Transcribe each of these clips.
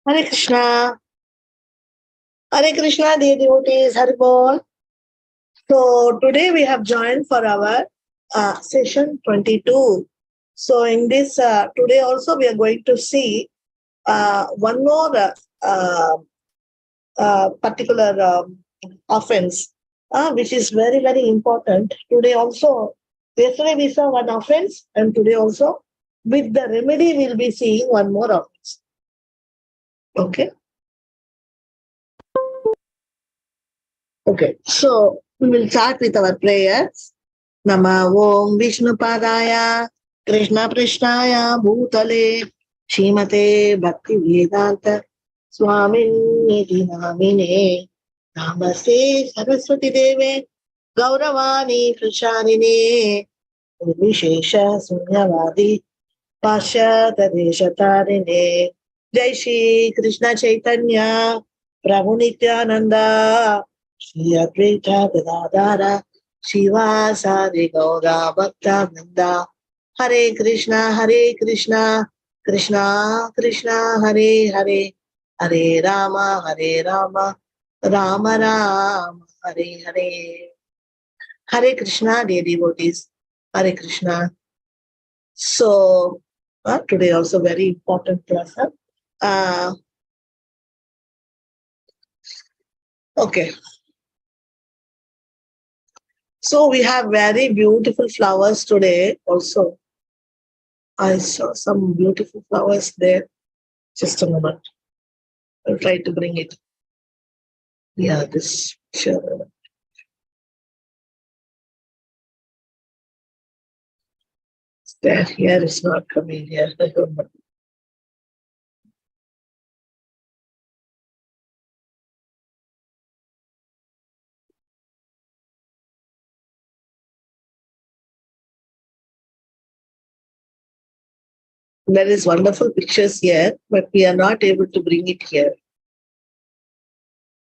Hare Krishna. Hare Krishna, dear devotees, Hare Bol. So today we have joined for our session 22. So in this, today also we are going to see one more particular offense, which is very, very important. Today also, yesterday we saw one offense and today also with the remedy we'll be seeing one more offense. Okay. Okay, so we will start with our prayers. Nama Om Vishnu Padaya Krishna Prishnaya Bhutale Shrimate Bhakti Vedanta Swamin Nidhi Namine Namaste Saraswati Deve Gauravani Prasharine Vishesha Sunyavadi Pashyata Deshatarine Jai Shri Krishna Chaitanya Prabhu Nityananda Shri Advaita Gadadara Shivasari Gaura Bhakta Vrinda Hare Krishna Krishna Krishna Hare Hare Hare Rama Rama Rama Hare Hare. Hare Krishna, dear devotees. Hare Krishna. So today also very important class. Okay. So we have very beautiful flowers today also. I saw some beautiful flowers there. Just a moment. I'll try to bring it. Yeah, this sure. There, here is not coming here. There is wonderful pictures here, but we are not able to bring it here.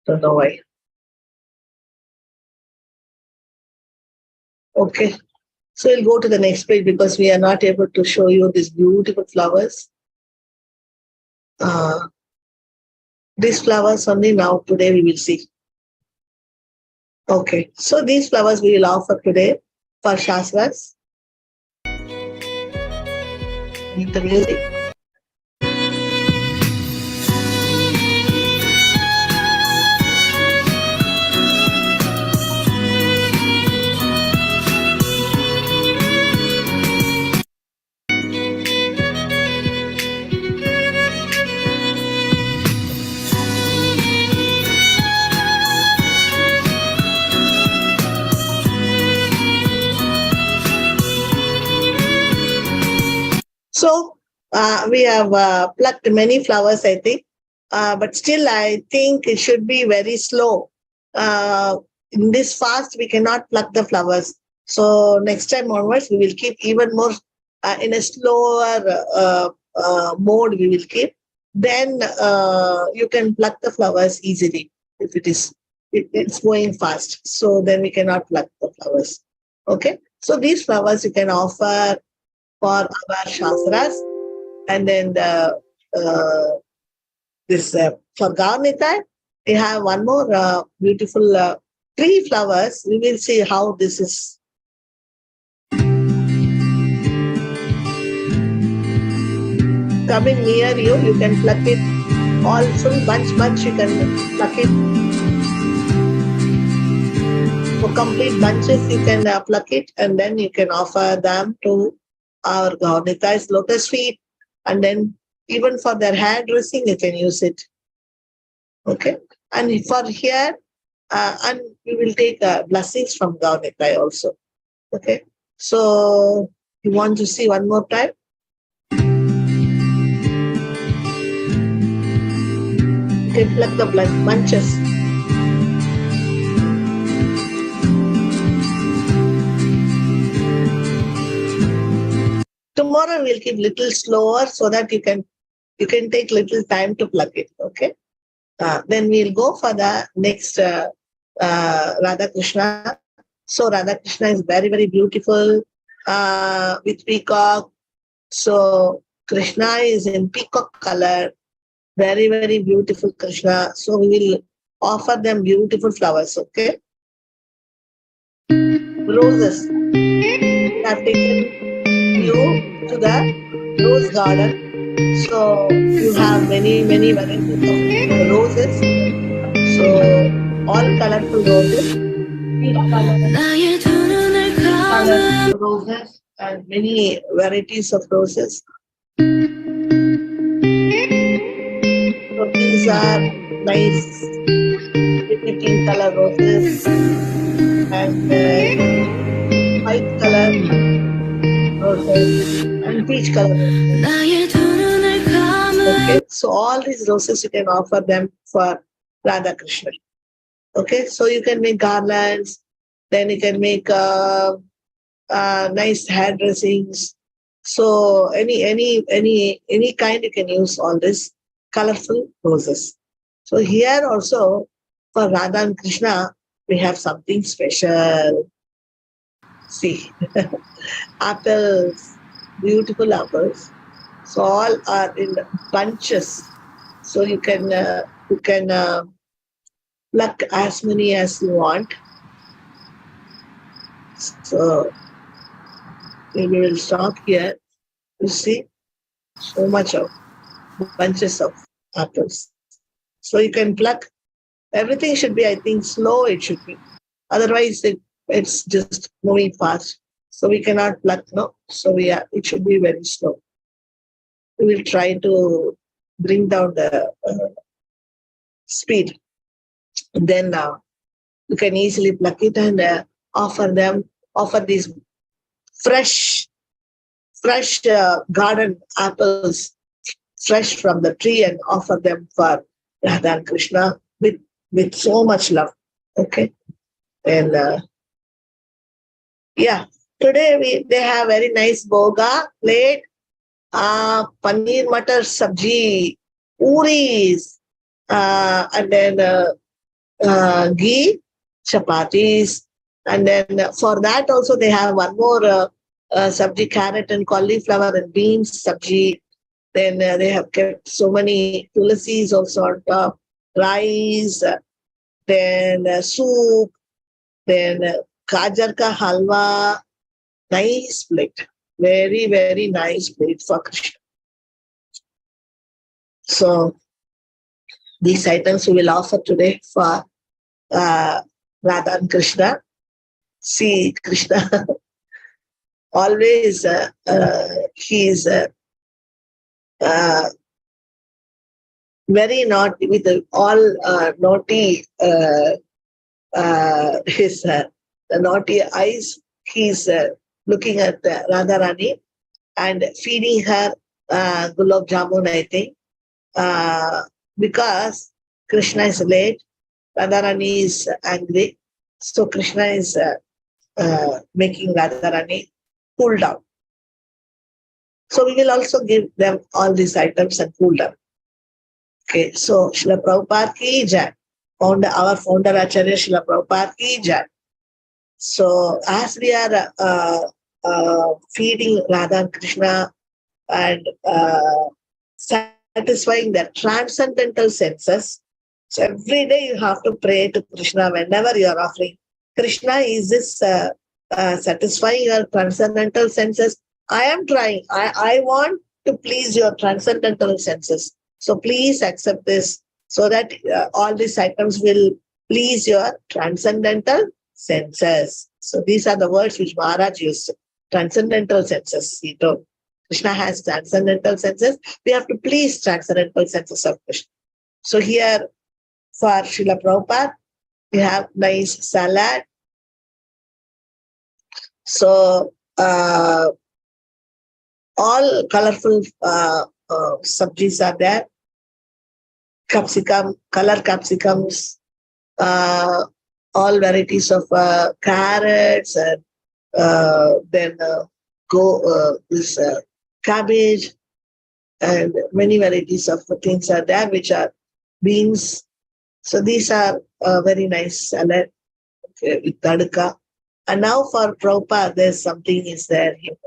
Don't know why. Okay. So we'll go to the next page because we are not able to show you these beautiful flowers. These flowers only now today we will see. Okay. So these flowers we will offer today for Shastras. Need the music. So we have plucked many flowers, I think, but still I think it should be very slow. In this fast, we cannot pluck the flowers. So next time onwards, we will keep even more in a slower mode. We will keep. Then you can pluck the flowers easily if it's going fast. So then we cannot pluck the flowers. Okay. So these flowers you can offer for our shastras, and then this for Gavanita, we have one more beautiful tree flowers. We will see how this is. Coming near you, you can pluck it all full bunch, you can pluck it. For complete bunches, you can pluck it, and then you can offer them to our Gavanita's lotus feet, and then even for their hair dressing, you can use it. Okay, and for here, and we will take blessings from Gavanita also. Okay, so you want to see one more time? You can pluck the bunches. Tomorrow we'll keep little slower so that you can take little time to pluck it. Okay. Then we'll go for the next Radha Krishna. So Radha Krishna is very, very beautiful with peacock. So Krishna is in peacock color. Very, very beautiful Krishna. So we will offer them beautiful flowers, okay? Roses. We have taken you to the rose garden. So you have many, many varieties of roses. So all colorful roses, peach color roses, and many varieties of roses. So these are nice, pretty pink color roses and white color roses and peach color roses. Okay, so all these roses you can offer them for Radha Krishna. Okay, so you can make garlands, then you can make nice hair dressings. So any kind you can use all this colorful roses. So here also for Radha and Krishna we have something special. See, apples, beautiful apples. So all are in bunches. So you can pluck as many as you want. So we will stop here. You see, so much of bunches of apples. So you can pluck. Everything should be, I think, slow. It should be. Otherwise, it's just moving fast. So we cannot pluck. No. So it should be very slow. We will try to bring down the speed. Then you can easily pluck it and offer these fresh garden apples, fresh from the tree, and offer them for Radha and Krishna with so much love. Okay, and today they have very nice boga plate, paneer matar sabji, puris, and then ghee, chapatis, and then for that also they have one more sabji, carrot and cauliflower and beans sabji. Then they have kept so many tulasis also on top, rice, then soup, then gajar ka halwa. Nice plate, very, very nice plate for Krishna. So these items we will offer today for Radha and Krishna. See, Krishna always he is very naughty with all naughty his the naughty eyes. He's looking at Radha Rani and feeding her gulab jamun, I think, because Krishna is late. Radharani is angry. So Krishna is making Radharani cool down. So we will also give them all these items and cool down. Okay, so Srila Prabhupada ki jai. Our founder Acharya Srila Prabhupada ki jai. So as we are feeding Radha and Krishna and satisfying their transcendental senses, so every day you have to pray to Krishna whenever you are offering. Krishna, is this satisfying your transcendental senses? I am trying. I want to please your transcendental senses. So please accept this so that all these items will please your transcendental senses. So these are the words which Maharaj used. Transcendental senses. He told Krishna has transcendental senses. We have to please transcendental senses of Krishna. So here for Srila Prabhupada, we have nice salad. So all colorful sabjis are there. Capsicum, color capsicums, all varieties of carrots, and then this cabbage, and many varieties of things are there, which are beans. So these are very nice salad, okay, with tadka. And now for Prabhupada, there's something is there here.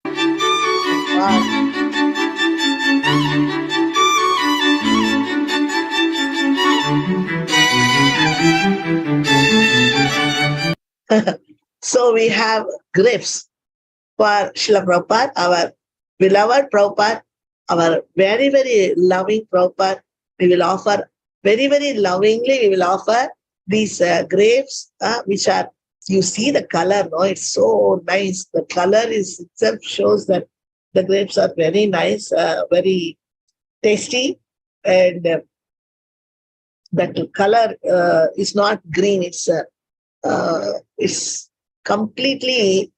Wow. So we have grapes for Srila Prabhupada, our beloved Prabhupada, our very, very loving Prabhupada. We will offer, very, very lovingly, we will offer these grapes, which are, you see the color, no? It's so nice. The color is itself shows that the grapes are very nice, very tasty, and that color is not green. It's completely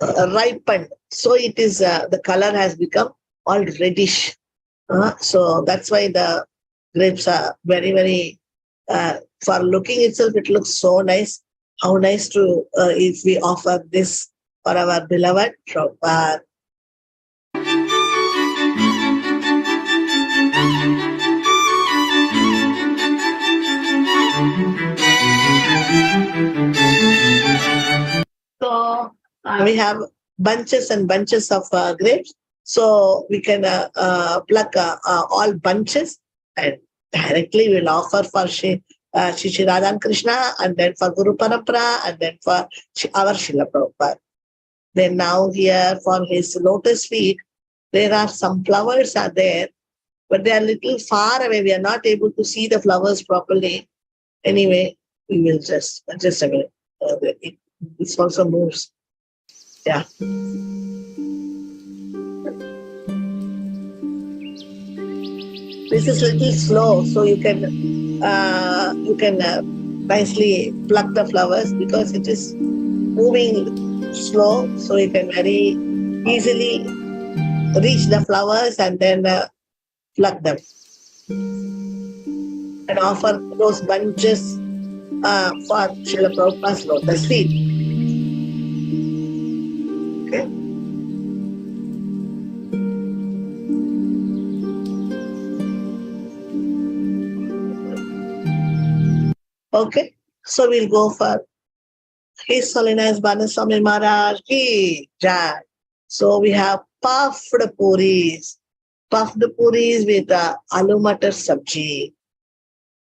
ripened. So it is the color has become all reddish. So that's why the grapes are very, very, for looking itself, it looks so nice. How nice to, if we offer this for our beloved Prabhupada. So we have bunches and bunches of grapes. So we can pluck all bunches and directly we'll offer for Shri Radha and Krishna, and then for Guru Parampara, and then for our Srila Prabhupada. Then now here for his lotus feet, there are some flowers are there, but they are little far away. We are not able to see the flowers properly. Anyway, we will just a minute. This also moves. Yeah. This is little slow, so you can nicely pluck the flowers because it is moving slow, so you can very easily reach the flowers and then pluck them and offer those bunches for Srila Prabhupada's lotus feet. Okay. Okay, so we'll go for His Holiness Banaswami Maharaj Ki Jai. So we have puffed puris with aloo matar sabji.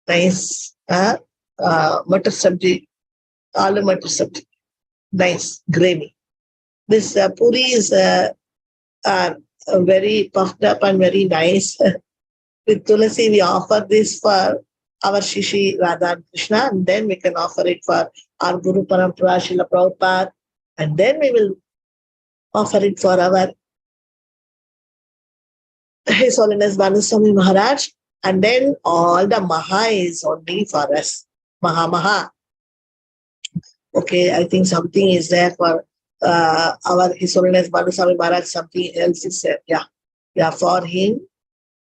Nice, matar sabji, aloo matar sabji. Nice, gravy. This puris are very puffed up and very nice. With tulasi, we offer this for our Shishi Radha and Krishna, and then we can offer it for our Guru Parampara Srila Prabhupada, and then we will offer it for our His Holiness Banaswami Maharaj, and then all the Maha is only for us. Maha. Okay, I think something is there for our His Holiness Banaswami Maharaj, something else is there. Yeah, for him.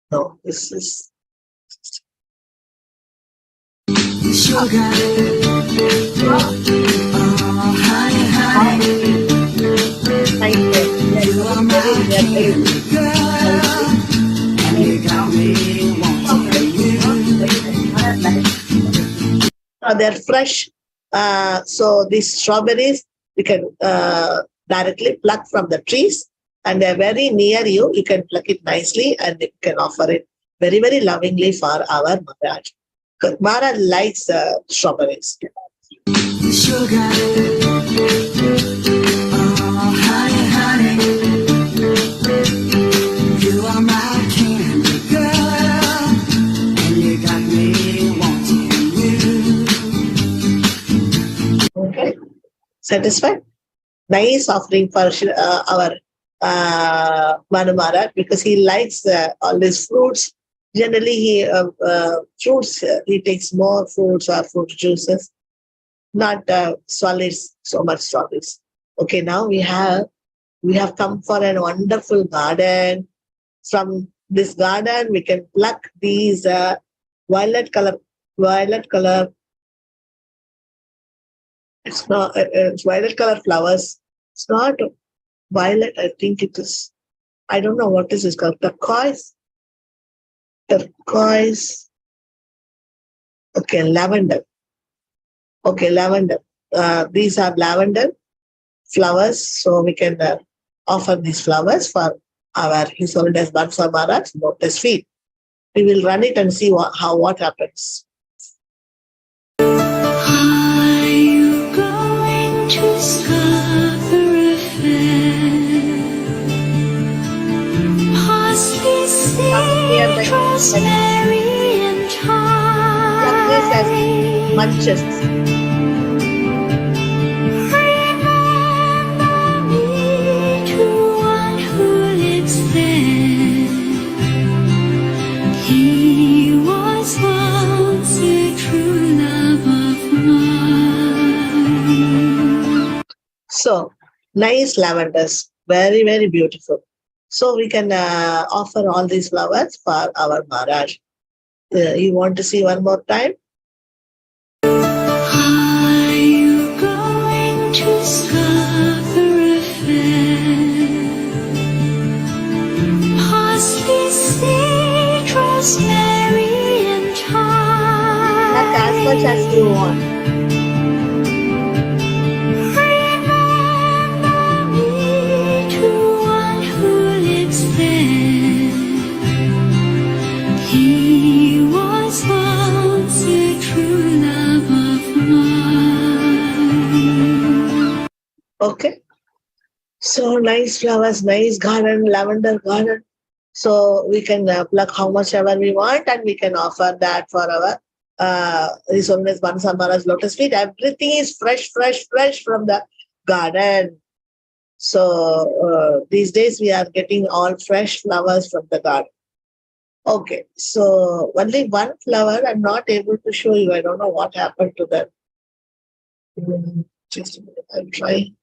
No, this is sugar. Oh, honey. You are my candy girl, and you got me wanting you. They're fresh. So these strawberries you can directly pluck from the trees, and they're very near you. You can pluck it nicely, and you can offer it very, very lovingly for our Maharaj. Maharaj likes strawberries. Sugar. Oh, honey. You are my candy girl, and you got me wanting you. Okay. Satisfied? Nice offering for our Manu Maharaj, because he likes all these fruits. Generally, fruits, he takes more fruits or fruit juices, not solids, so much solids. Okay, now we have come for a wonderful garden. From this garden, we can pluck these violet color. It's not it's violet color flowers. It's not violet. I think it is. I don't know what this is called. Turquoise. Okay, lavender. Okay, lavender. These are lavender flowers, so we can offer these flowers for our His Holiness Banaswami Maharaj lotus feet. We will run it and see what happens. we are going to pluck this as bunches. So, nice lavenders, very, very beautiful. So, we can offer all these flowers for our Maharaj. You want to see one more time? Are you going to suffer a fair? Parsley, sage, rosemary, and thyme. Not as much as you want. Okay, so nice flowers, nice garden, lavender garden. So we can pluck how much ever we want, and we can offer that for our His Holiness Bansa Maharaj lotus feet. Everything is fresh, fresh, fresh from the garden. So these days we are getting all fresh flowers from the garden. Okay, so only one flower I'm not able to show you. I don't know what happened to that. Just a minute, I'll try.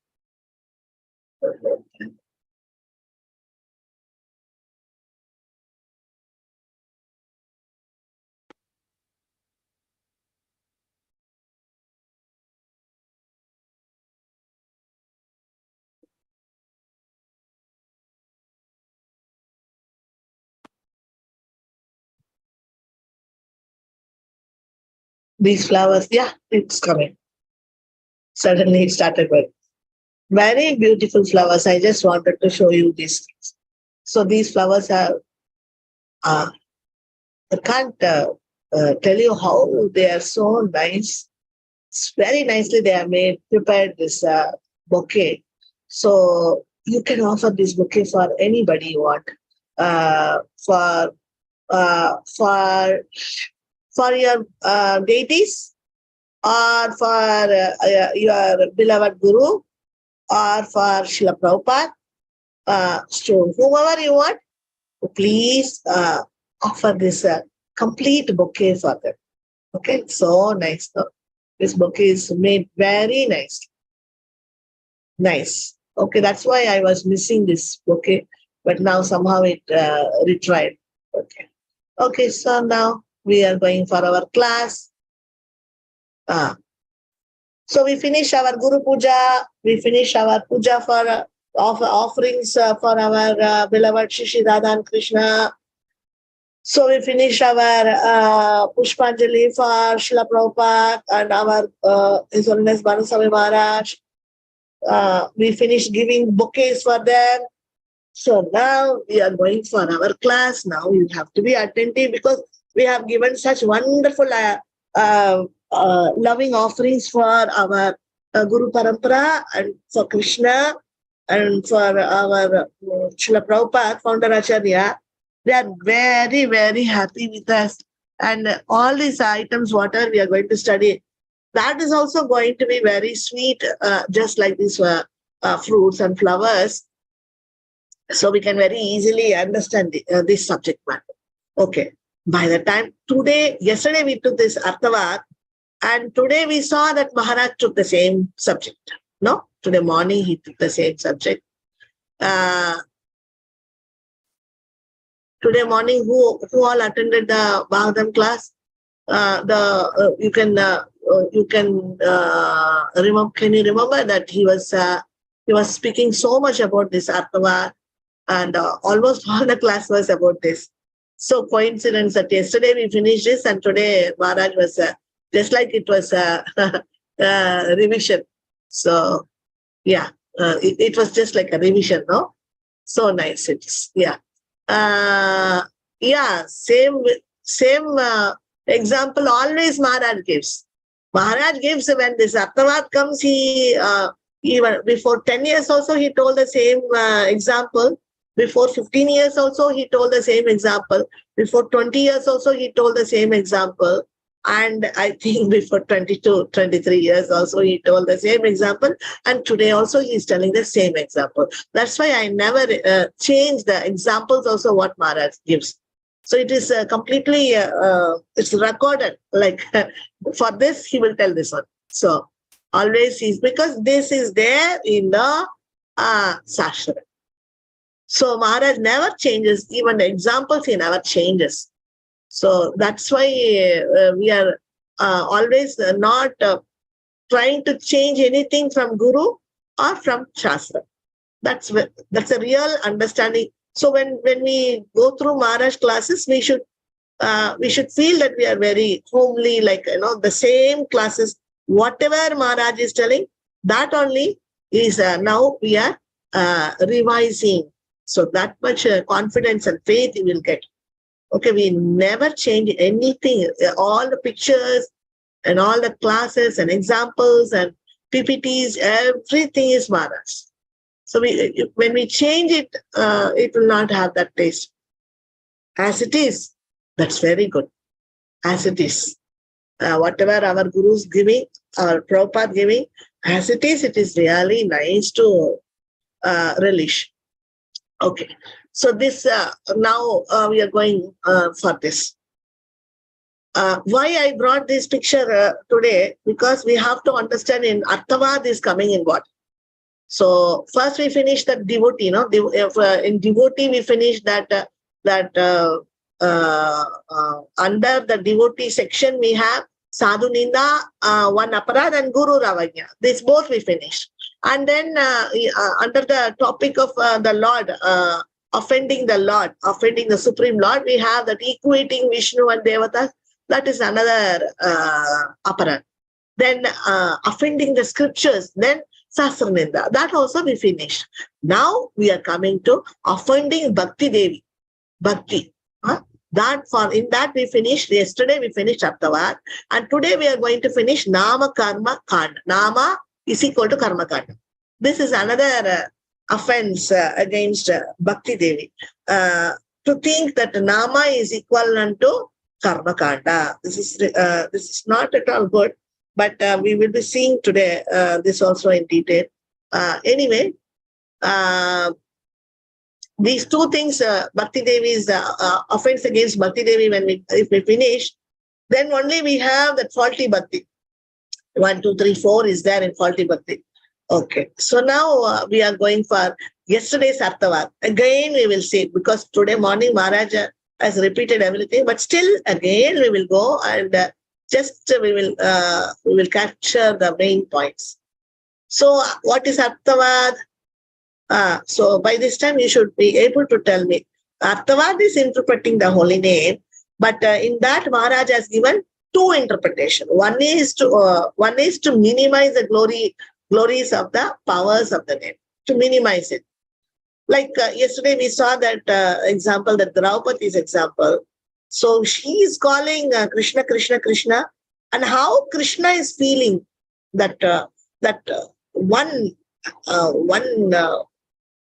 These flowers, yeah, it's coming. Suddenly it started with very beautiful flowers. I just wanted to show you these. So these flowers are, I can't tell you how they are so nice. It's very nicely they are made, prepared this bouquet. So you can offer this bouquet for anybody you want. For your deities, or for your beloved Guru, or for Srila Prabhupada, so whoever you want, please offer this complete bouquet for them. Okay, so nice. No? This bouquet is made very nice. Nice. Okay, that's why I was missing this bouquet, but now somehow it retried. Okay. Okay, so now we are going for our class. So we finish our Guru Puja, we finish our puja for offerings for our beloved Shri Radha and Krishna. So we finish our Pushpanjali for Srila Prabhupada and our His Holiness Banaswami Maharaj. We finish giving bouquets for them. So now we are going for our class. Now you have to be attentive because we have given such wonderful loving offerings for our Guru Parampara and for Krishna and for our Srila Prabhupada, Founder Acharya. They are very, very happy with us. And all these items, whatever we are going to study, that is also going to be very sweet, just like these fruits and flowers. So we can very easily understand this subject matter. Okay. By the time yesterday we took this Arthavat, and today we saw that Maharaj took the same subject. No? Today morning he took the same subject. Today morning, who all attended the Bhagavatam class? You can remember. Can you remember that he was speaking so much about this Arthavat, and almost all the class was about this. So coincidence that yesterday we finished this, and today Maharaj was just like it was revision. So yeah, it was just like a revision, no? So nice it is. Yeah. Yeah, same example always Maharaj gives. Maharaj gives when this Arthavat comes, he even before 10 years also he told the same example. Before 15 years also, he told the same example. Before 20 years also, he told the same example. And I think before 22, 23 years also, he told the same example. And today also, he's telling the same example. That's why I never change the examples also what Maharaj gives. So it is completely, it's recorded. Like for this, he will tell this one. So always is, because this is there in the Sastra. So Maharaj never changes, even the examples he never changes. So that's why we are always not trying to change anything from Guru or from Shastra. That's a real understanding. So when we go through Maharaj classes, we should feel that we are very homely, like the same classes. Whatever Maharaj is telling, that only is now we are revising. So that much confidence and faith you will get. Okay, we never change anything. All the pictures and all the classes and examples and PPTs, everything is Maharaj. So when we change it, it will not have that taste. As it is, that's very good. As it is. Whatever our Guru's giving, our Prabhupada giving, as it is really nice to relish. Okay, so this now we are going for this. Why I brought this picture today? Because we have to understand in Arthavad is coming in what? So first we finished the devotee, in devotee we finished that under the devotee section we have Sadhu Ninda, one Aparad and Guru Ravanya. This both we finished. And then under the topic of the Lord, offending the Lord, offending the Supreme Lord, we have that equating Vishnu and Devatas. That is another aparat. Then offending the scriptures, then Sasraninda. That also we finished. Now we are coming to offending Bhakti Devi. Bhakti. In that we finished, yesterday we finished Arthavad, and today we are going to finish Nama Karma Kanda. Nama is equal to Karma Kanda. This is another offense against Bhakti Devi. To think that Nama is equivalent to Karma Kanda. This is not at all good, but we will be seeing today this also in detail. Anyway, these two things, Bhakti Devi's offense against Bhakti Devi, if we finish, then only we have that faulty Bhakti. 1, 2, 3, 4 is there in faulty Bhakti. Okay, so now we are going for yesterday's Arthavad. Again we will see, because today morning Maharaj has repeated everything, but still again we will go and just we will capture the main points. So what is Arthavad? So by this time you should be able to tell me. Arthavad is interpreting the holy name, but in that Maharaj has given two interpretations. One is to minimize the glories of the powers of the name, to minimize it. Like yesterday we saw that example, that Draupadi's example. So she is calling Krishna, Krishna, Krishna, and how Krishna is feeling that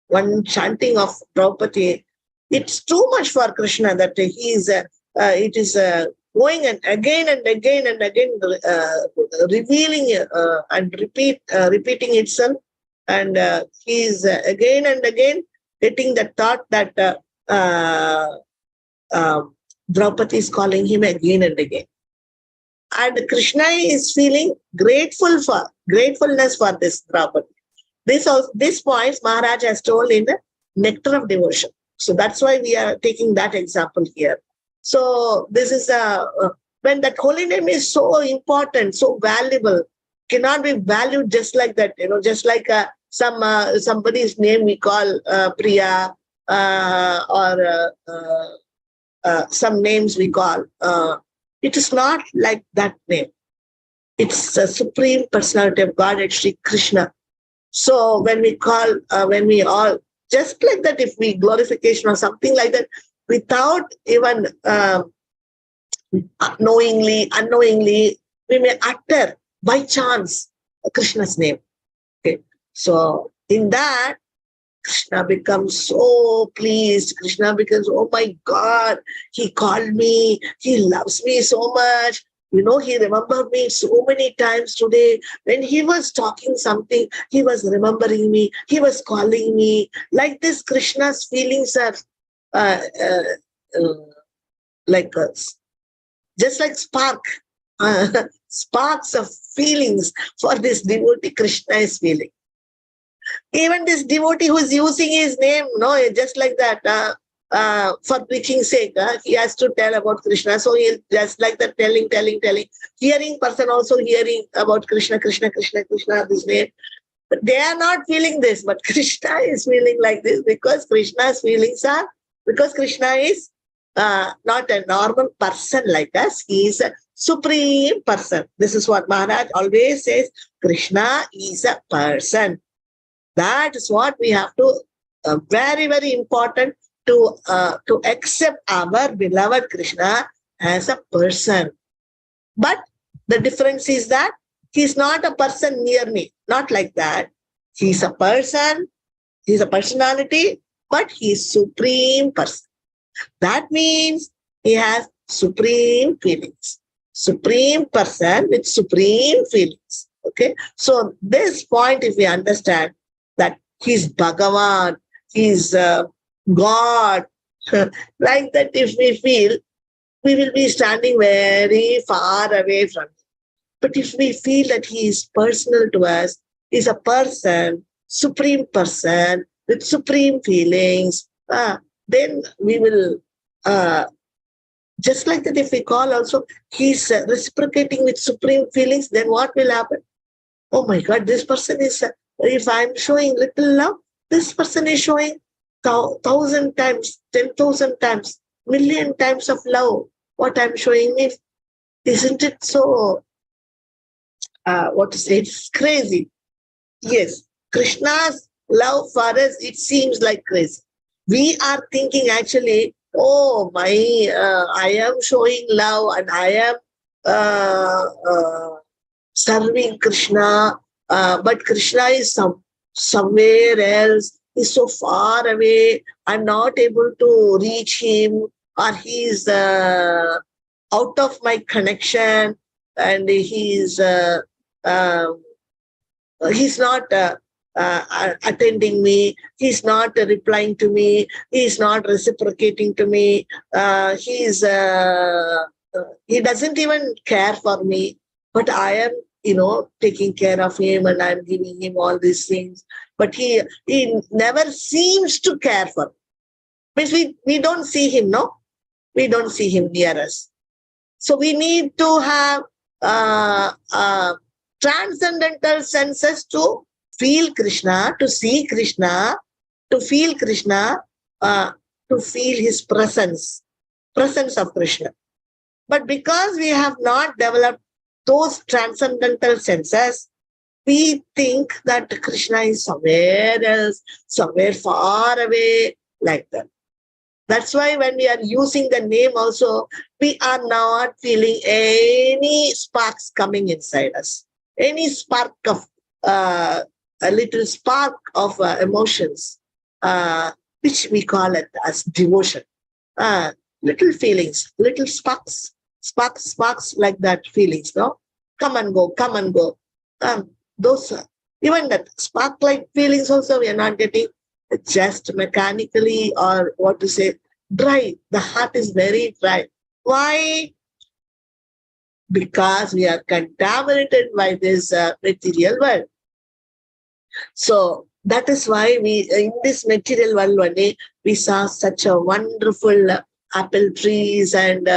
one chanting of Draupadi, it's too much for Krishna, that he is it is going and again revealing and repeating itself, and he is again and again getting the thought that Draupadi is calling him again and again, and Krishna is feeling gratefulness for this Draupadi. This points Maharaj has told in the Nectar of Devotion. So that's why we are taking that example here. So this is when that holy name is so important, so valuable, cannot be valued just like that. Just like somebody's name we call Priya or some names we call. It is not like that name. It's the Supreme Personality of Godhead, Sri Krishna. So when we call, when we all, just like that, if we glorification or something like that, without even unknowingly, we may utter by chance Krishna's name. Okay. So in that, Krishna becomes so pleased. Krishna becomes, oh my God, he called me. He loves me so much. You know, he remembered me so many times today. When he was talking something, he was remembering me. He was calling me. Like this, Krishna's feelings are uh, uh, uh, like just like sparks of feelings for this devotee Krishna is feeling. Even this devotee who is using his name, no, just like that, for preaching sake, he has to tell about Krishna. So he just like that, telling. Hearing person also hearing about Krishna, this name. But they are not feeling this, but Krishna is feeling like this because Krishna's feelings are, because Krishna is not a normal person like us. He is a supreme person. This is what Maharaj always says. Krishna is a person. That is what we have to, very, very important to accept our beloved Krishna as a person. But the difference is that he's not a person near me, not like that. He's a person, he's a personality, but he's supreme person. That means he has supreme feelings. Supreme person with supreme feelings. Okay. So this point, if we understand that he's Bhagavan, he's God, like that, if we feel, we will be standing very far away from him. But if we feel that he is personal to us, he's a person, supreme person with supreme feelings, then we will, just like that, if we call also, he's reciprocating with supreme feelings, then what will happen? Oh my God, this person is, if I'm showing little love, this person is showing 1,000 times, 10,000 times, million times of love. What I'm showing is, isn't it so, what to say, it's crazy. Yes, Krishna's love for us, it seems like crazy. We are thinking actually, oh my, I am showing love and I am serving Krishna, but Krishna is somewhere else. He's so far away. I'm not able to reach him, or he's out of my connection, and he's not attending me. He's not replying to me. He's not reciprocating to me. He doesn't even care for me. But I am, taking care of him and I'm giving him all these things. But he never seems to care for me. Means we don't see him, no? We don't see him near us. So we need to have transcendental senses to feel Krishna, to see Krishna, to feel Krishna, to feel his presence of Krishna. But because we have not developed those transcendental senses, we think that Krishna is somewhere else, somewhere far away, like that. That's why when we are using the name also, we are not feeling any sparks coming inside us. Any spark of, a little spark of emotions, which we call it as devotion. Little feelings, little sparks like that feelings, no? Come and go. Those, even that spark-like feelings also we are not getting, just mechanically, or what to say, dry. The heart is very dry. Why? Because we are contaminated by this material world. So that is why we, in this material world, one day we saw such a wonderful apple trees and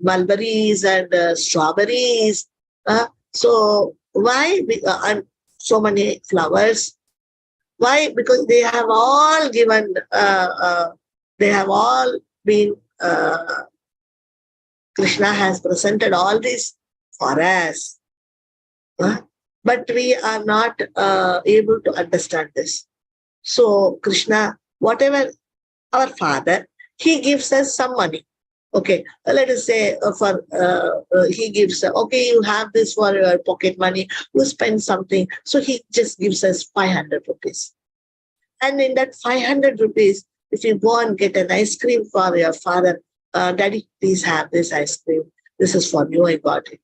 mulberries and strawberries. So why? And so many flowers. Why? Because they have all given, they have all been, Krishna has presented all this for us. But we are not able to understand this. So Krishna, whatever our Father, he gives us some money. Okay, let us say he gives, okay, you have this for your pocket money, you spend something. So he just gives us 500 rupees. And in that 500 rupees, if you go and get an ice cream for your father, Daddy, please have this ice cream. This is for you, I got it.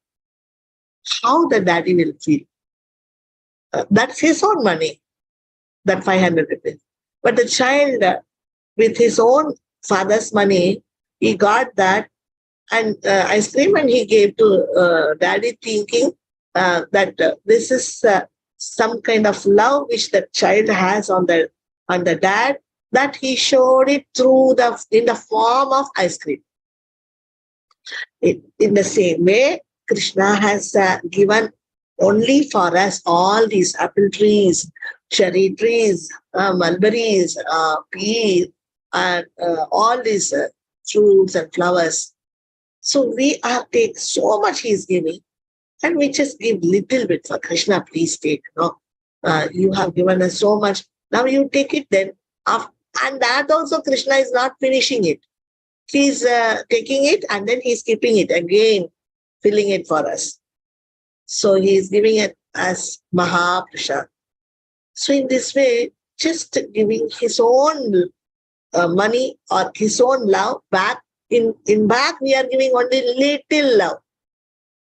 How the daddy will feel? That's his own money, that 500 rupees. But the child, with his own father's money, he got that and ice cream, and he gave to daddy, thinking that this is some kind of love which the child has on the dad, that he showed it through in the form of ice cream. In the same way, Krishna has given only for us all these apple trees, cherry trees, mulberries, peas, and all these fruits and flowers. So we are take so much he is giving, and we just give little bit for Krishna. Please take. You have given us so much. Now you take it. Then, and that also Krishna is not finishing it. He's taking it and then he's keeping it again, filling it for us. So he is giving it as Mahaprasad. So in this way, just giving his own money or his own love back. In back, we are giving only little love.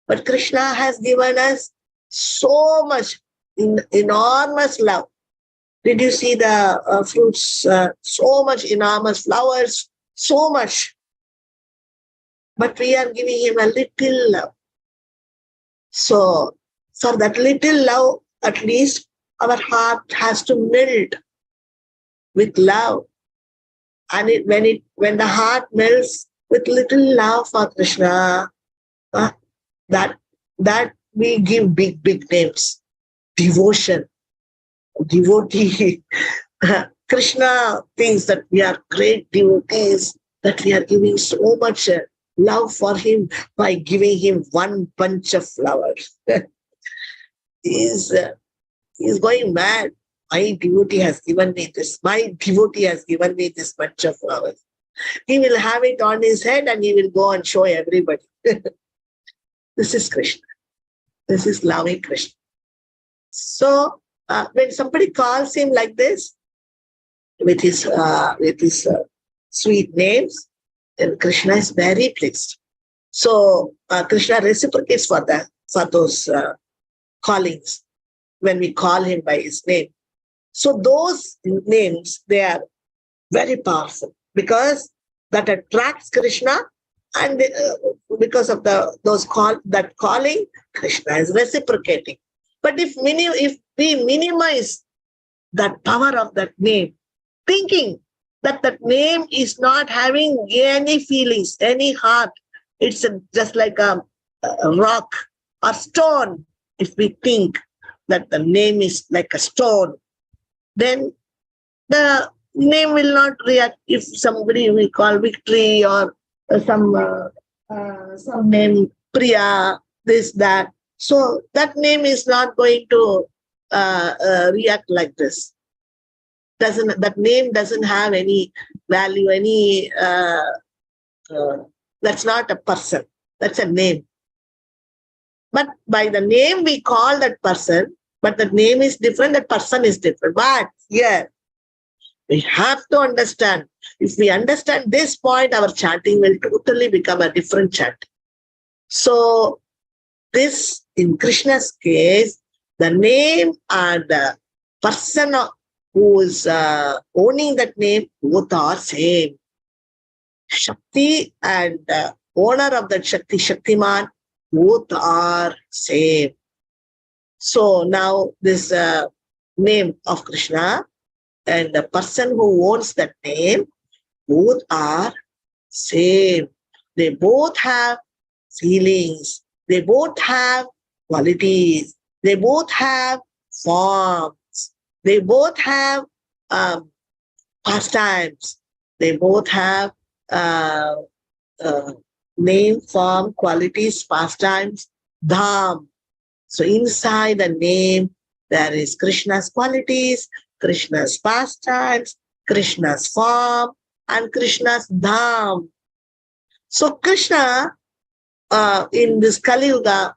But Krishna has given us so much, enormous love. Did you see the fruits? So much enormous flowers, so much. But we are giving him a little love. So for that little love, at least our heart has to melt with love. And when the heart melts with little love for Krishna, that we give big names. Devotion, devotee. Krishna thinks that we are great devotees, that we are giving so much love for him by giving him one bunch of flowers. He's going mad. My devotee has given me this. My devotee has given me this bunch of flowers. He will have it on his head and he will go and show everybody. This is Krishna. This is loving Krishna. So when somebody calls him like this, with his sweet names, then Krishna is very pleased. So Krishna reciprocates for those callings when we call him by his name. So those names, they are very powerful because that attracts Krishna, and because of that calling, Krishna is reciprocating. But if we minimize that power of that name, thinking that name is not having any feelings, any heart, it's just like a rock or stone. If we think that the name is like a stone, then the name will not react. If somebody we call Victory or some name Priya, this, that, so that name is not going to react like this. That name doesn't have any value, that's not a person, that's a name. But by the name we call that person, but the name is different, that person is different. But yeah, we have to understand. If we understand this point, our chanting will totally become a different chant. So this, in Krishna's case, the name and the person who is owning that name, both are same. Shakti and owner of that Shakti, Shaktiman, both are same. So now this name of Krishna and the person who owns that name, both are same. They both have feelings. They both have qualities. They both have forms. They both have pastimes. They both have name, form, qualities, pastimes, dham. So inside the name, there is Krishna's qualities, Krishna's pastimes, Krishna's form, and Krishna's dham. So Krishna, in this Kali Yuga,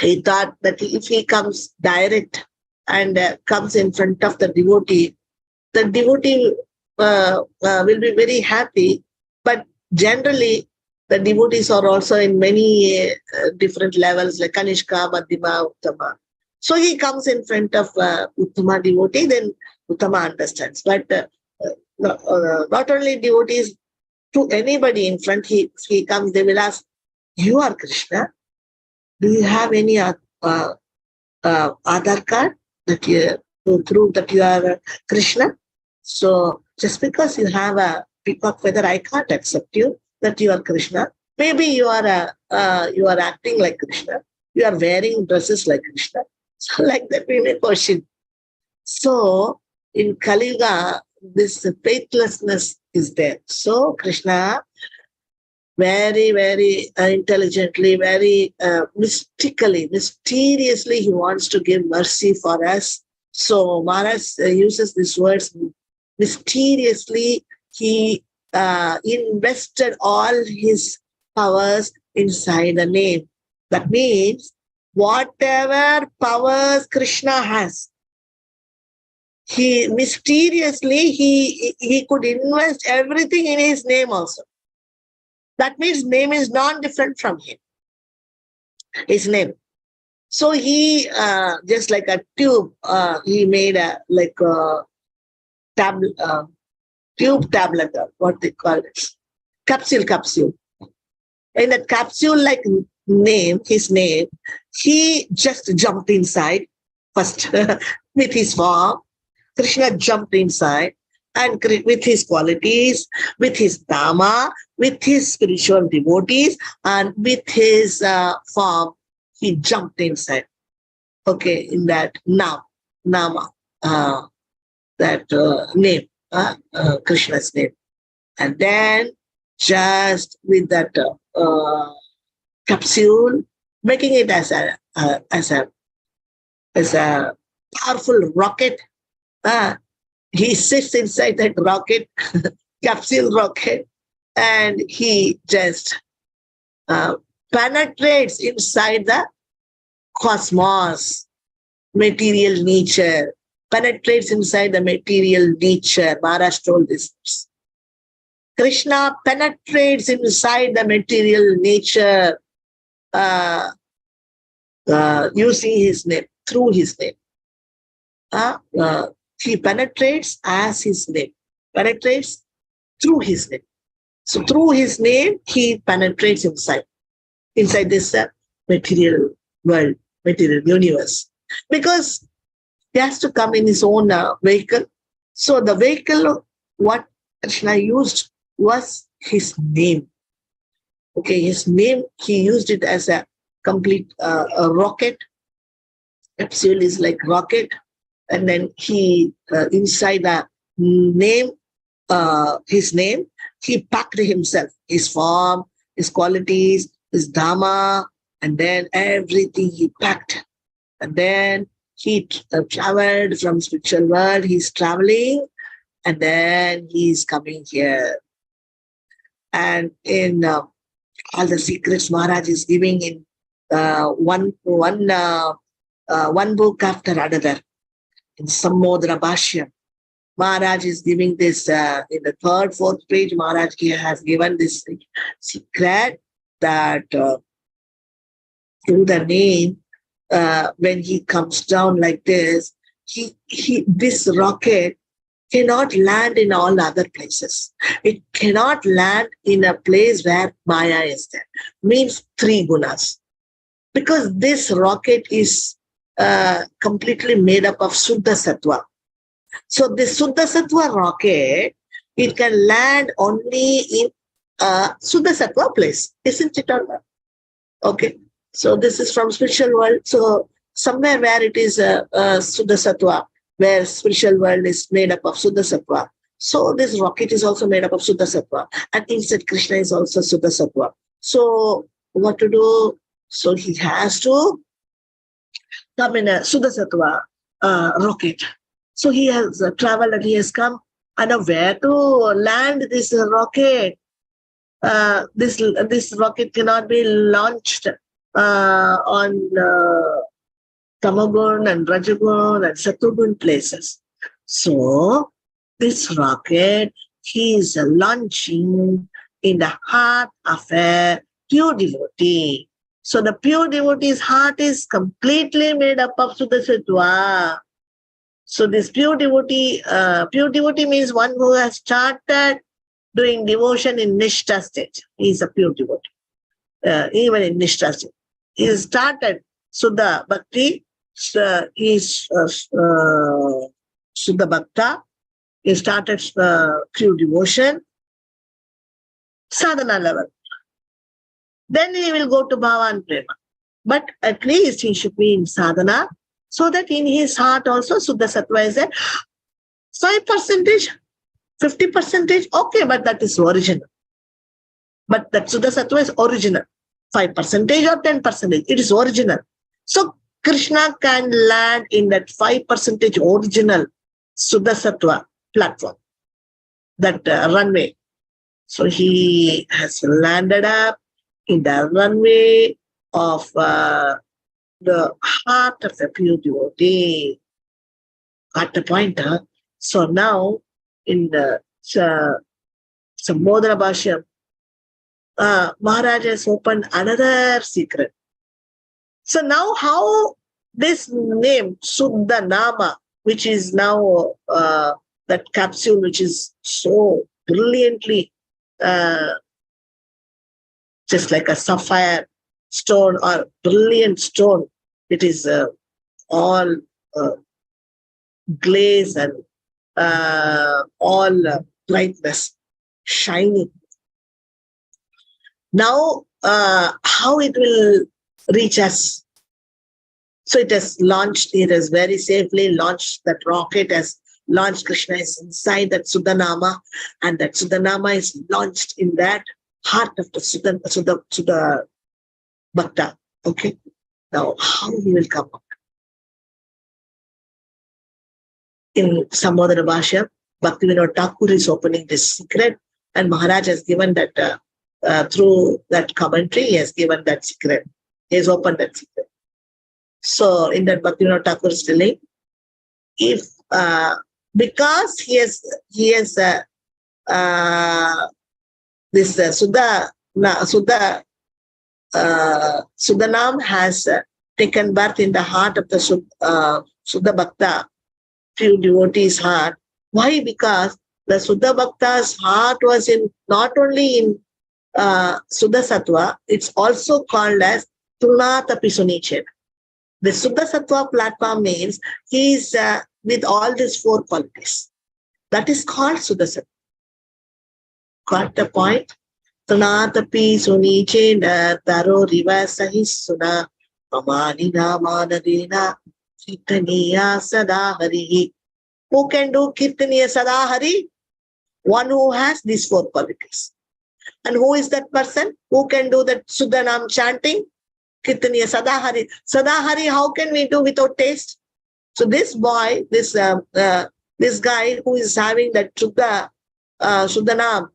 he thought that if he comes direct and comes in front of the devotee, the devotee will be very happy. But generally, the devotees are also in many different levels, like Kanishka, Madhyama, Uttama. So he comes in front of Uttama devotee, then Uttama understands. But not only devotees, to anybody in front, he comes, they will ask, you are Krishna? Do you have any Aadhaar card that you to prove that you are Krishna? So just because you have a peacock feather, I can't accept you that you are Krishna. Maybe you are acting like Krishna. You are wearing dresses like Krishna. So like that we may question. So in Kali Yuga, this faithlessness is there. So Krishna very, very intelligently, very mystically, mysteriously, he wants to give mercy for us. So Maharaj uses these words, mysteriously, he invested all his powers inside the name. That means whatever powers Krishna has, he mysteriously, he could invest everything in his name also. That means name is non-different from him, his name. So he, just like a tube, he made a tube tablet, what they call it, capsule. In that capsule-like name, his name, he just jumped inside first with his form. Krishna jumped inside, and with his qualities, with his dharma, with his spiritual devotees, and with his form, he jumped inside. Okay, in that nama, that name, Krishna's name. And then just with that capsule, making it as a powerful rocket. He sits inside that rocket, capsule rocket, and he just penetrates inside the cosmos, material nature, penetrates inside the material nature. Maharaj told this. Krishna penetrates inside the material nature using his name, through his name. He penetrates as his name, penetrates through his name. So through his name, he penetrates inside this material world, material universe. Because he has to come in his own vehicle. So the vehicle, what Krishna used was his name. Okay, his name, he used it as a complete a rocket. Capsule is like rocket. And then he, inside the name, his name, he packed himself, his form, his qualities, his dharma, and then everything he packed. And then he traveled from spiritual world, he's traveling, and then he's coming here. And in all the secrets Maharaj is giving in one book after another. In Samodra Bhashyam, Maharaj is giving this, in the third, fourth page, Maharaj has given this secret that through the name, when he comes down like this, this rocket cannot land in all other places. It cannot land in a place where Maya is there. Means three gunas. Because this rocket is completely made up of Suddha Sattva. So the Suddha Sattva rocket, it can land only in Suddha Sattva place, isn't it or not? Okay, so this is from spiritual world. So somewhere where it is Suddha Sattva, where spiritual world is made up of Suddha Sattva. So this rocket is also made up of Suddha Sattva. And inside Krishna is also Suddha Sattva. So what to do? So he has to come in a Suddha Sattva rocket. So he has traveled and he has come. And where to land this rocket? This rocket cannot be launched on Tamagun and Rajagun and Satugun places. So this rocket he is launching in the heart of a pure devotee. So the pure devotee's heart is completely made up of Suddha Sattva. So this pure devotee means one who has started doing devotion in Nishtha stage. He is a pure devotee, even in Nishtha stage. He started Suddha Bhakti, he is Suddha Bhakta. He started pure devotion, sadhana level. Then he will go to Bhava and Prema. But at least he should be in sadhana, so that in his heart also Suddha Sattva is at 5%, 50%, okay, but that is original. But that Suddha Sattva is original. 5% or 10%, it is original. So Krishna can land in that 5% original Suddha Sattva platform, that runway. So he has landed up in the runway of the heart of the pure devotee. Got the point, huh? So now in the Sambodhana Bhashyam, Maharaj has opened another secret. So now how this name, Suddha Nama, which is now that capsule which is so brilliantly just like a sapphire stone or brilliant stone, it is all glaze and all brightness, shining. Now, how it will reach us? So it has launched, it has very safely launched, that rocket has launched. Krishna is inside that Suddha Nama, and that Suddha Nama is launched in that heart of the Suddha Bhakta. Okay. Now, how he will come out? In Sambodhana Bhashyam, Bhaktivinoda Thakur is opening this secret, and Maharaj has given that through that commentary, he has given that secret. He has opened that secret. So in that Bhaktivinoda Thakur is telling, if because he has this Suddhanam has taken birth in the heart of the Suddha Bhakta, pure devotee's heart. Why? Because the Suddha Bhakta's heart was in not only in Suddha Sattva, it's also called as Trunatapi Sunichet. The Suddha Sattva platform means he is with all these four qualities. That is called Suddha Sattva. Got the point? Trunatapi Sunichet Taro Riva Sahisuna Amanina Manadina Kirtaniya Sada Hari. Who can do Kirtaniya Sada Hari? One who has these four qualities. And who is that person? Who can do that Suddhanam chanting? Kirtaniya Sadahari. Sadahari, how can we do without taste? So this boy, this guy who is having that Suddhanam,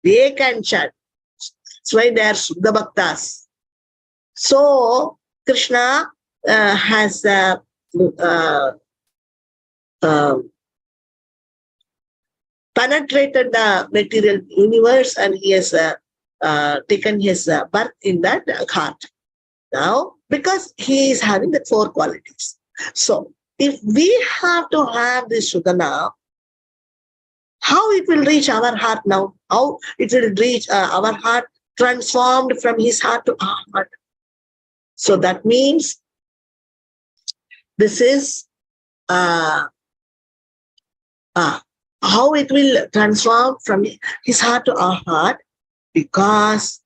they can chant. That's why they are Suddha Bhaktas. So Krishna has penetrated the material universe, and he has taken his birth in that heart. Now, because he is having the four qualities. So, if we have to have this Suddhana, how it will reach our heart now? How it will reach our heart transformed from his heart to our heart? So that means this is how it will transform from his heart to our heart, because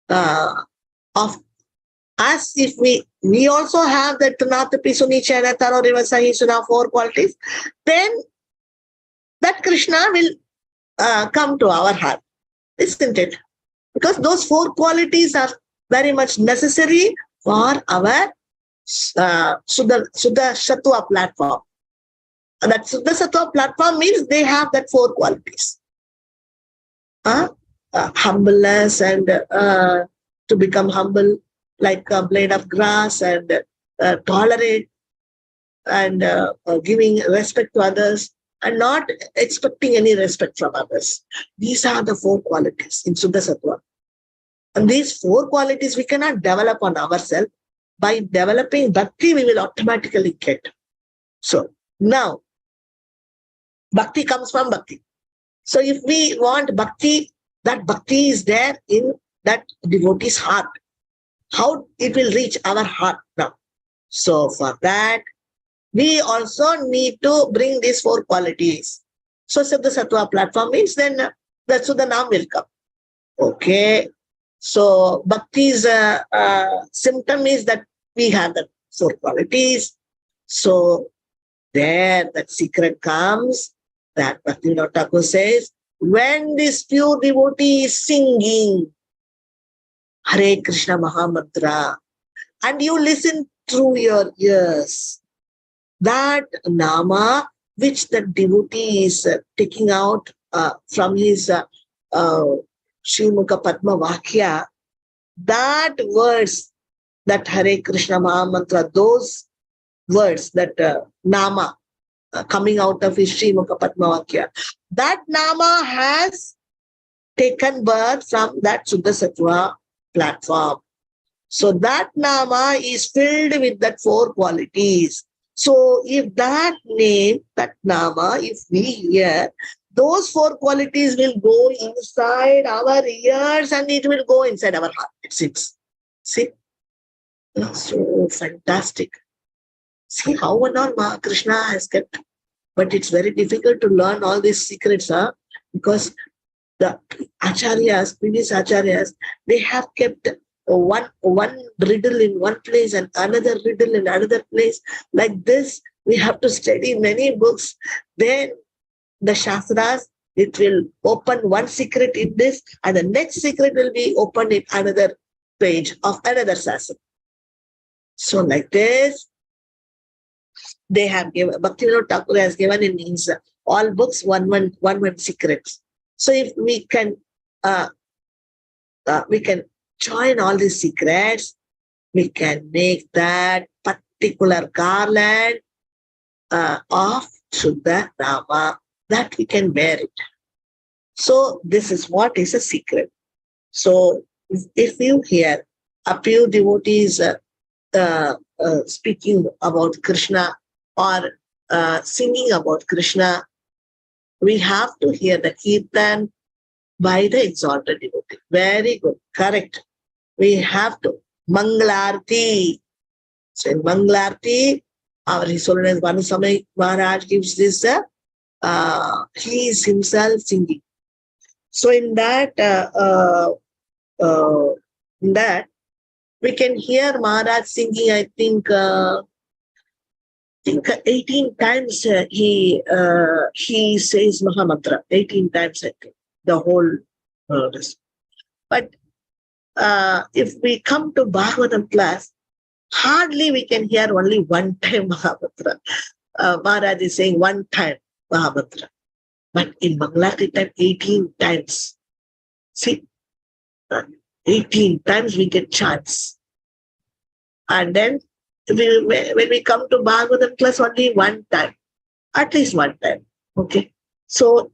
of us, if we also have that Tanatapi Sunichana Taro Rivasahi Suna four qualities, then that Krishna will come to our heart, isn't it? Because those four qualities are very much necessary for our Suddha Sattva platform. And that Suddha Sattva platform means they have that four qualities. Humbleness, and to become humble like a blade of grass, and tolerate, and giving respect to others, and not expecting any respect from others. These are the 4 qualities in Suddha Sattva. And these 4 qualities we cannot develop on ourselves. By developing bhakti, we will automatically get. So now, bhakti comes from bhakti. So if we want bhakti, that bhakti is there in that devotee's heart. How it will reach our heart now? So for that, we also need to bring these 4 qualities. So Suddha Sattva platform means then the Suddha Naam will come. Okay. So bhakti's symptom is that we have the 4 qualities. So there that secret comes that Bhaktivinoda Thakur says, when this pure devotee is singing Hare Krishna Mahamantra and you listen through your ears, that nama which the devotee is taking out from his Srimukha Padma Vakya, that words, that Hare Krishna Mahamantra, those words, that nama coming out of his Srimukha Padma Vakya, that nama has taken birth from that Suddha Sattva platform. So that nama is filled with that 4 qualities. So if that name, that nama, if we hear, those 4 qualities will go inside our ears and it will go inside our heart. It sits. See? So fantastic. See how and all Krishna has kept. But it's very difficult to learn all these secrets, because the acharyas, previous acharyas, they have kept one riddle in one place and another riddle in another place. Like this, we have to study many books. Then the Shastras, it will open one secret in this and the next secret will be opened in another page of another Shastra. So like this, they have given, Bhaktivinoda Thakur has given in his all books one secrets. So if we can join all these secrets, we can make that particular garland of Suddha Nama, that we can wear it. So this is what is a secret. So if you hear a few devotees speaking about Krishna or singing about Krishna, we have to hear the Kirtan by the exalted devotee. Very good. Correct. We have to. Mangalarti. So in Mangalarti, our His Holiness Bhanuswami Maharaj gives this, he is himself singing. So in that, we can hear Maharaj singing, I think 18 times he says Mahamantra. 18 times, I think, the whole But if we come to Bhagavatam class, hardly we can hear only one time Mahamantra. Maharaj is saying one time Mahamantra. But in Mangalarti time, 18 times. See, 18 times we get chance. And then when we come to Bhagavatam class, only one time. At least one time. Okay. So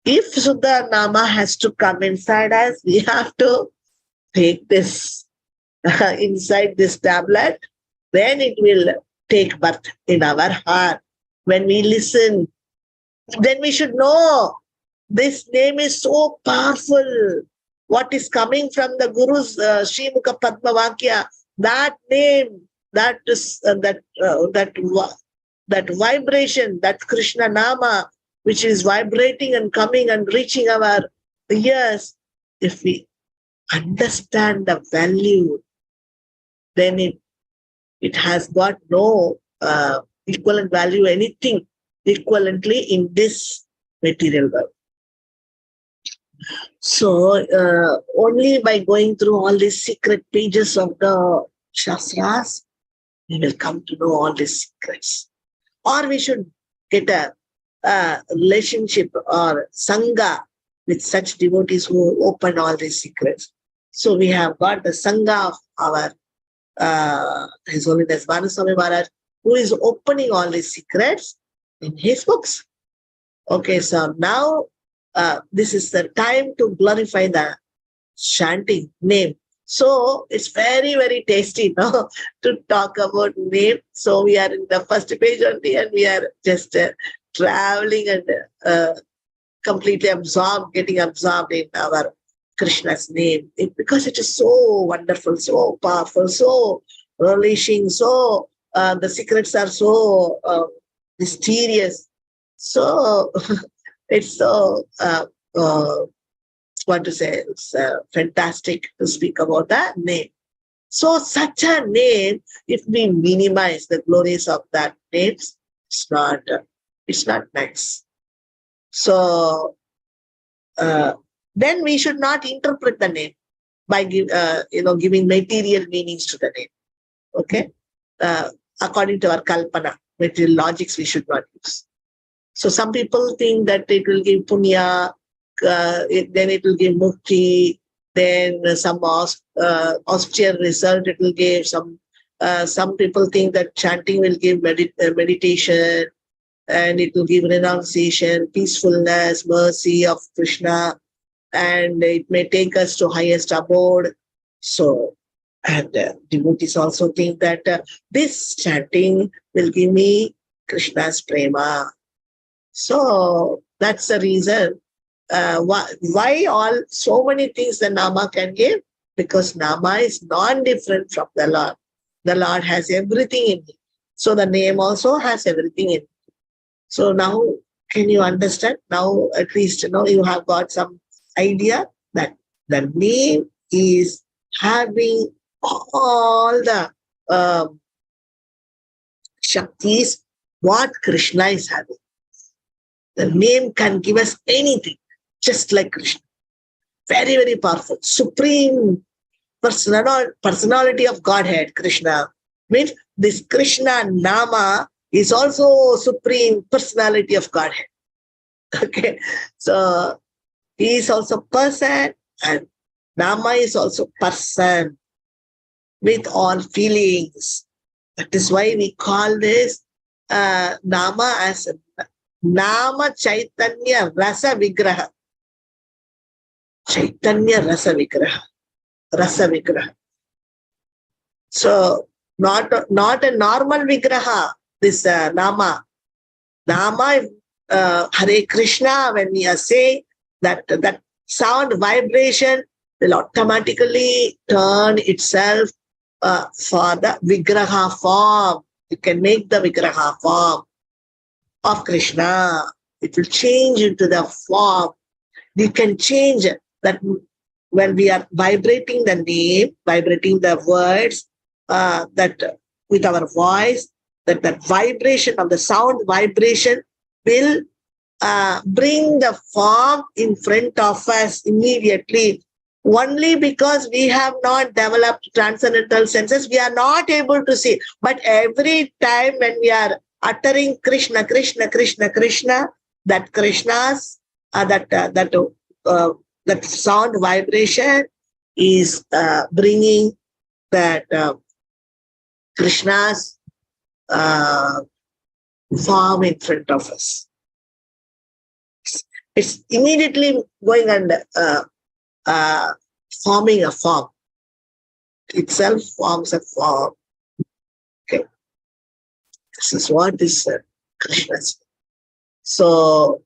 if Suddha Nama has to come inside us, we have to take this inside this tablet. Then it will take birth in our heart. When we listen, then we should know this name is so powerful. What is coming from the Guru's Srimukha Padma Vakya, that name, that is that vibration, that Krishna Nama, which is vibrating and coming and reaching our ears, if we understand the value, then it has got no equivalent value, anything equivalently in this material world. So only by going through all these secret pages of the Shastras, we will come to know all these secrets. Or we should get a relationship or Sangha with such devotees who open all these secrets. So we have got the Sangha of our His Holiness Bhanuswami Maharaj, who is opening all these secrets in his books. Okay, so now this is the time to glorify the chanting name. So it's very, very tasty now to talk about name. So we are in the first page only and we are just traveling and completely absorbed, getting absorbed in our Krishna's name. Because it is so wonderful, so powerful, so relishing, so the secrets are so mysterious. So it's so what to say, it's fantastic to speak about that name. So such a name, if we minimize the glories of that name, it's not nice. So then we should not interpret the name by giving material meanings to the name. Okay, according to our kalpana, material logics we should not use. So some people think that it will give punya, then it will give mukti, then some austere result it will give. Some people think that chanting will give meditation, and it will give renunciation, peacefulness, mercy of Krishna, and it may take us to highest abode. So, and devotees also think that this chanting will give me Krishna's prema. So that's the reason why all so many things the Nama can give, because Nama is non-different from the Lord. The Lord has everything in it. So the name also has everything in it. So now can you understand? Now at least you have got some idea that the name is having all the Shaktis what Krishna is having. The name can give us anything, just like Krishna. Very, very powerful. Supreme personality of Godhead, Krishna. Means this Krishna Nama is also supreme personality of Godhead. Okay. So he is also person and Nama is also person with all feelings. That is why we call this Nama as Nama Chaitanya Rasa Vigraha. Chaitanya Rasa Vigraha. Rasa Vigraha. So not a normal Vigraha, this Nama. Nama, Hare Krishna, when we are saying that sound vibration will automatically turn itself for the Vigraha form. You can make the Vigraha form of Krishna. It will change into the form. You can change that when we are vibrating the name, vibrating the words, that with our voice, that vibration of the sound vibration will bring the form in front of us immediately. Only because we have not developed transcendental senses, we are not able to see. But every time when we are uttering Krishna, Krishna, Krishna, Krishna, that Krishna's, that sound vibration is bringing that Krishna's form in front of us. It's immediately going and forming a form. Itself forms a form. Okay. This is what is Krishna's. So,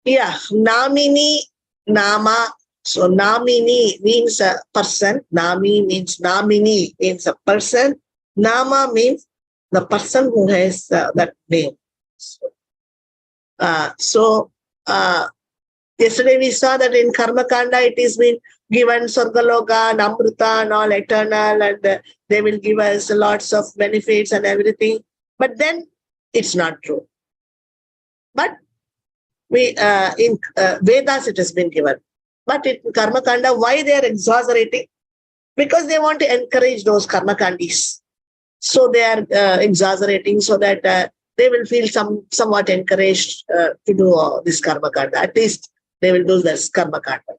yeah, Namini, Nama. So, Namini means a person. Nami means Namini means a person. Nama means the person who has that name. So, yesterday we saw that in Karma Kanda it is been given Sargaloka and Amrita and all eternal, and they will give us lots of benefits and everything. But then it's not true. But we in Vedas it has been given. But in Karma Kanda, why they are exaggerating? Because they want to encourage those Karma Kandis. So they are exaggerating so that they will feel somewhat encouraged to do this Karma Kanda. At least they will do this Karma Kanda.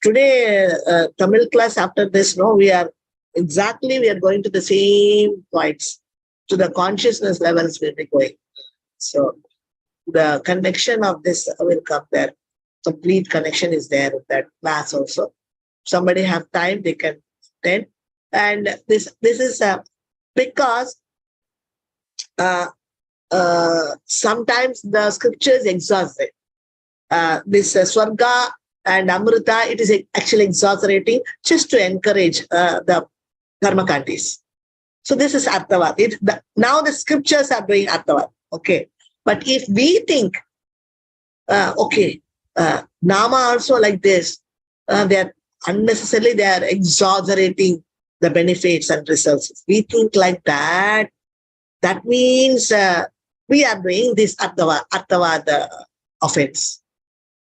Today, Tamil class, after this, we are going to the same points. to the consciousness levels will be going. So the connection of this will come there. Complete connection is there in that class also. Somebody have time, they can attend. And this is because sometimes the scriptures exhaust it. This Swarga and Amrita, it is actually exaggerating just to encourage the Karmakandis. So this is Arthavad. Now the scriptures are doing Arthavad. Okay. But if we think, Nama also like this, they are unnecessarily, they are exaggerating the benefits and results. If we think like that, that means we are doing this Arthavad offense.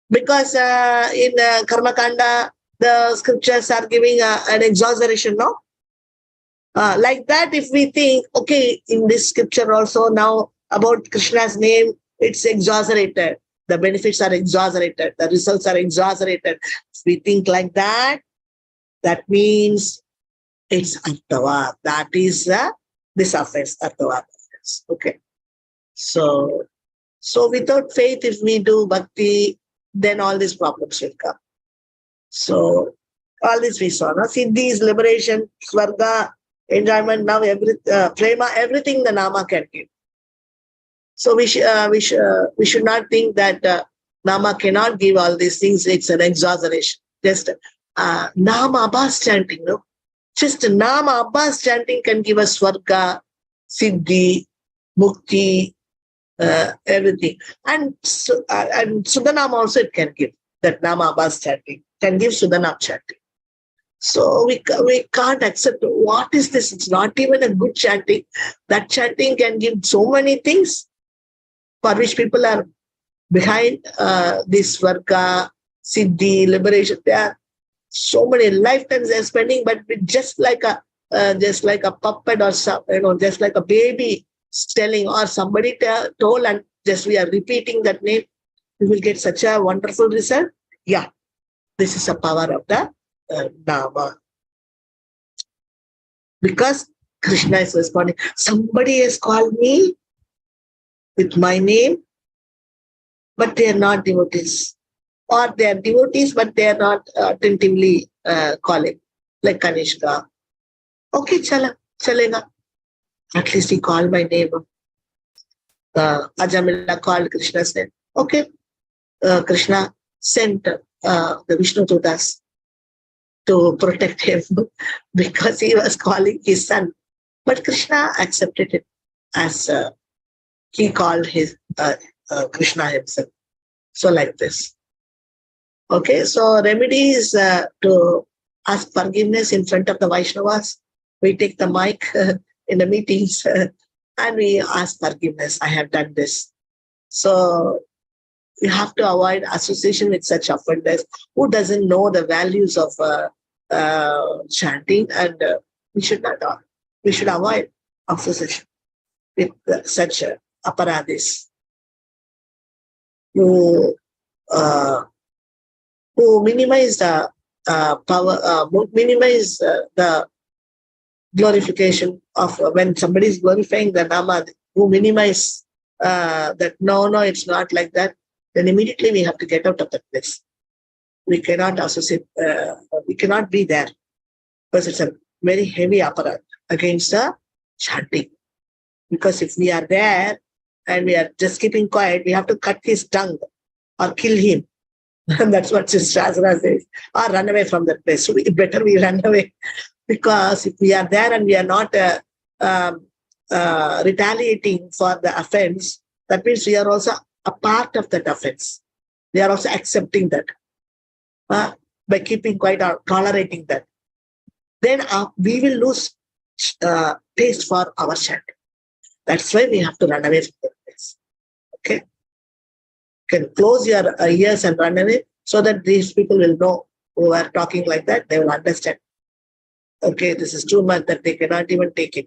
Because in Karma Kanda, the scriptures are giving an exaggeration, no? Like that, if we think, okay, in this scripture also now about Krishna's name, it's exaggerated. The benefits are exaggerated. The results are exaggerated. If we think like that, that means it's Arthavad. That is this offense, Arthavad offense. Okay. So without faith, if we do bhakti, then all these problems will come. So all this we saw. Now, Siddhis, liberation, Swarga, enjoyment, now prema, everything the Nama can give. So we should not think that Nama cannot give all these things. It's an exaggeration. Just Nama Abbas chanting, no? Just Nama Abbas chanting can give us Swarga, Siddhi, Mukti, everything. And Suddhanam also it can give. That Nama Abbas chanting can give Suddhanam chanting. So we can't accept what is this. It's not even a good chanting. That chanting can give so many things for which people are behind this Swarga, Siddhi, liberation. There are so many lifetimes they're spending, but just like a puppet or some, just like a baby telling, or somebody told, and just we are repeating that name, we will get such a wonderful result. Yeah, this is the power of the Nama. Because Krishna is responding, somebody has called me with my name, but they are not devotees. Or they are devotees, but they are not attentively calling, like Kanishka. Okay, chalega. At least he called my name. Ajamila called Krishna's name. Okay, Krishna sent the Vishnu Dutas to protect him because he was calling his son. But Krishna accepted it as he called his Krishna himself. So like this. Okay, so remedy is to ask forgiveness in front of the Vaishnavas. We take the mic in the meetings and we ask forgiveness. I have done this. So you have to avoid association with such offenders who doesn't know the values of chanting, and we should avoid association with such aparadhis who minimize the power, minimize the glorification of when somebody is glorifying the Nama, who minimize that no, it's not like that, then immediately we have to get out of that place. We cannot associate, we cannot be there because it's a very heavy aparat against the chanting. Because if we are there and we are just keeping quiet, we have to cut his tongue or kill him. And that's what Shastra says, or run away from that place. So better we run away. Because if we are there and we are not retaliating for the offense, that means we are also a part of that offense. We are also accepting that by keeping quiet or tolerating that. Then we will lose taste for our chanting. That's why we have to run away from that place. Okay? You can close your ears and run away so that these people will know who are talking like that. They will understand. Okay, this is too much that they cannot even take it.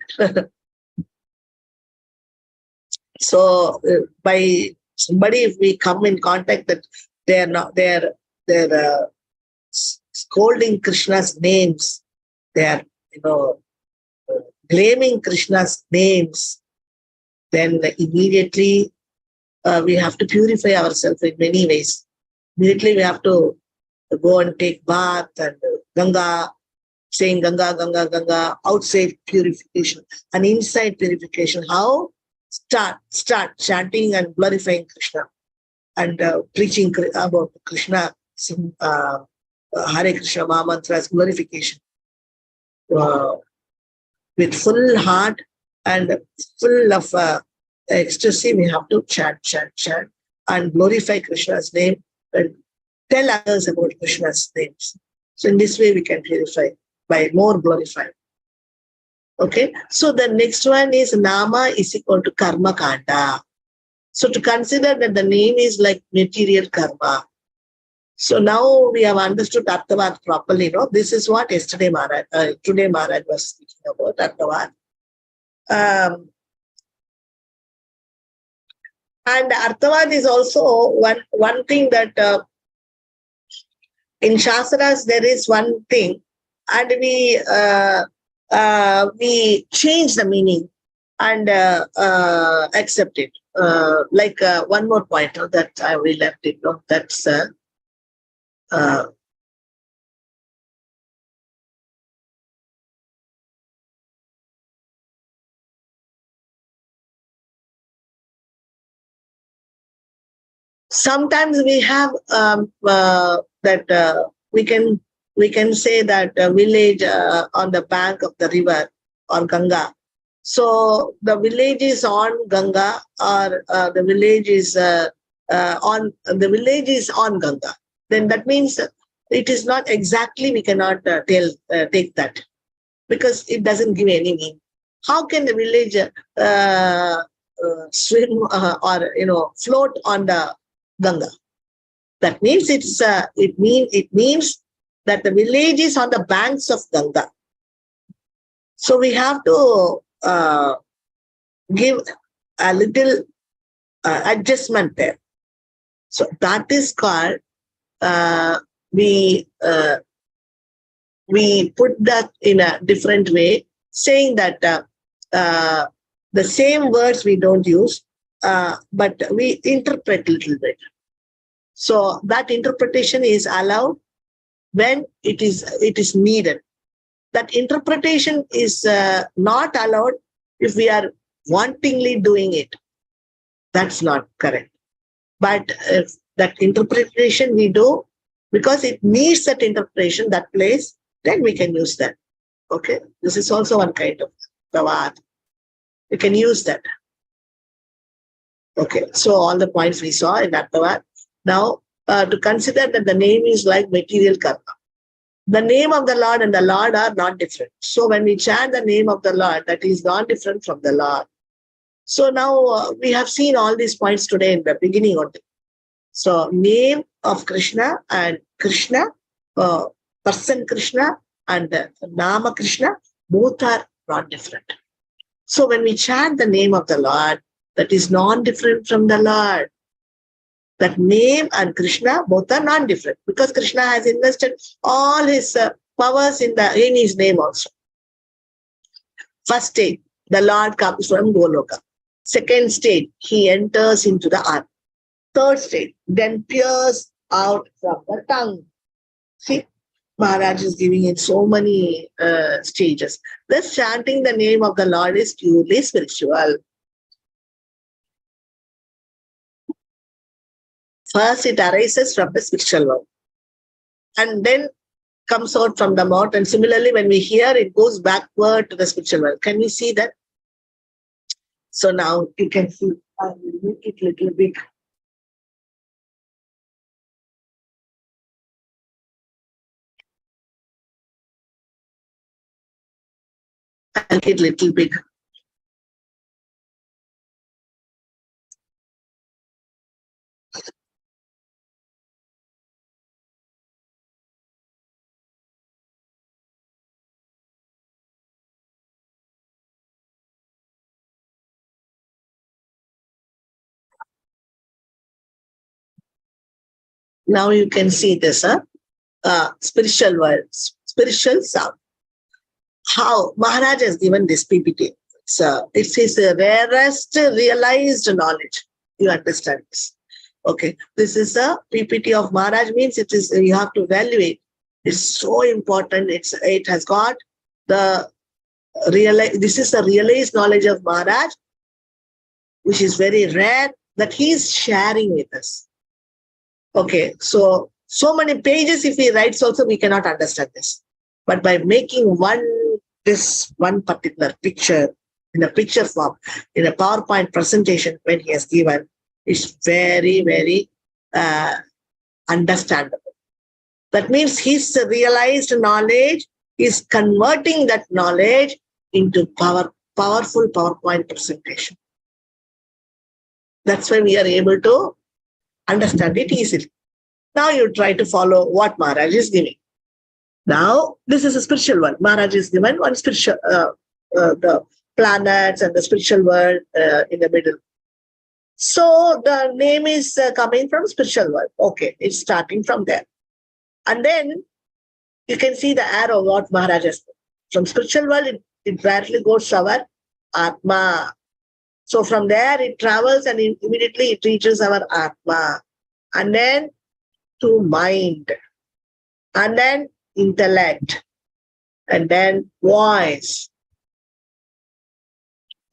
So by somebody, if we come in contact that they are not, they're scolding Krishna's names, they are, blaming Krishna's names, then immediately we have to purify ourselves in many ways. Immediately we have to go and take bath and Ganga, saying Ganga, Ganga, Ganga, outside purification and inside purification. How? Start chanting and glorifying Krishna and preaching about Krishna, Hare Krishna Mahamantras, glorification. With full heart and full of ecstasy, we have to chant and glorify Krishna's name and tell others about Krishna's names. So in this way, we can purify by more glorifying. Okay. So the next one is Nama is equal to Karma Kanda. So to consider that the name is like material karma. So now we have understood Arthavad properly. No? This is what today Maharaj was speaking about Arthavad. And Arthavad is also one thing that in Shastras there is one thing, and we change the meaning and accept it. Like one more point that I will left it. No? That's sometimes we have that we can say that a village on the bank of the river or Ganga. So the village is on Ganga, or the village is on Ganga. Then that means it is not exactly, we cannot take that, because it doesn't give any meaning. How can the village swim or float on the Ganga? That means it means that the village is on the banks of Ganga. So we have to give a little adjustment there. So that is called we put that in a different way, saying that the same words we don't use, but we interpret a little bit. So that interpretation is allowed when it is needed. That interpretation is not allowed if we are wantingly doing it. That's not correct. But if that interpretation we do because it needs that interpretation, that place, then we can use that. Okay, this is also one kind of tawad. You can use that. Okay, so all the points we saw in that tawad. Now, to consider that the name is like material karma. The name of the Lord and the Lord are not different. So when we chant the name of the Lord, that is not different from the Lord. So now we have seen all these points today in the beginning of it. So name of Krishna and Krishna, person Krishna and Nama Krishna, both are not different. So when we chant the name of the Lord, that is non-different from the Lord. That name and Krishna both are non-different, because Krishna has invested all his powers in his name also. First stage, the Lord comes from Goloka. Second stage, he enters into the earth. Third stage, then peers out from the tongue. See, Maharaj is giving it so many stages. Thus, chanting the name of the Lord is purely spiritual. First, it arises from the spiritual world and then comes out from the mouth. And similarly, when we hear, it goes backward to the spiritual world. Can we see that? So now you can see, I will make it a little big. I'll make it a little big. Now you can see this, spiritual world, spiritual sound. how Maharaj has given this PPT. It's his rarest realized knowledge. You understand this? Okay, this is a PPT of Maharaj, means it is, you have to evaluate. It's so important. It has got the this is the realized knowledge of Maharaj, which is very rare, that he is sharing with us. Okay, so many pages if he writes also, we cannot understand this. But by making this one particular picture in a picture form, in a PowerPoint presentation, when he has given, it's very, very understandable. That means his realized knowledge is converting that knowledge into powerful PowerPoint presentation. That's why we are able to understand it easily. Now you try to follow what Maharaj is giving. Now, this is a spiritual world. Maharaj is given one spiritual, the planets and the spiritual world in the middle. So the name is coming from spiritual world. Okay, it's starting from there. And then you can see the arrow what Maharaj has done. From spiritual world, it directly goes to our Atma. So from there, it travels and immediately it reaches our Atma. And then to mind. And then intellect. And then voice.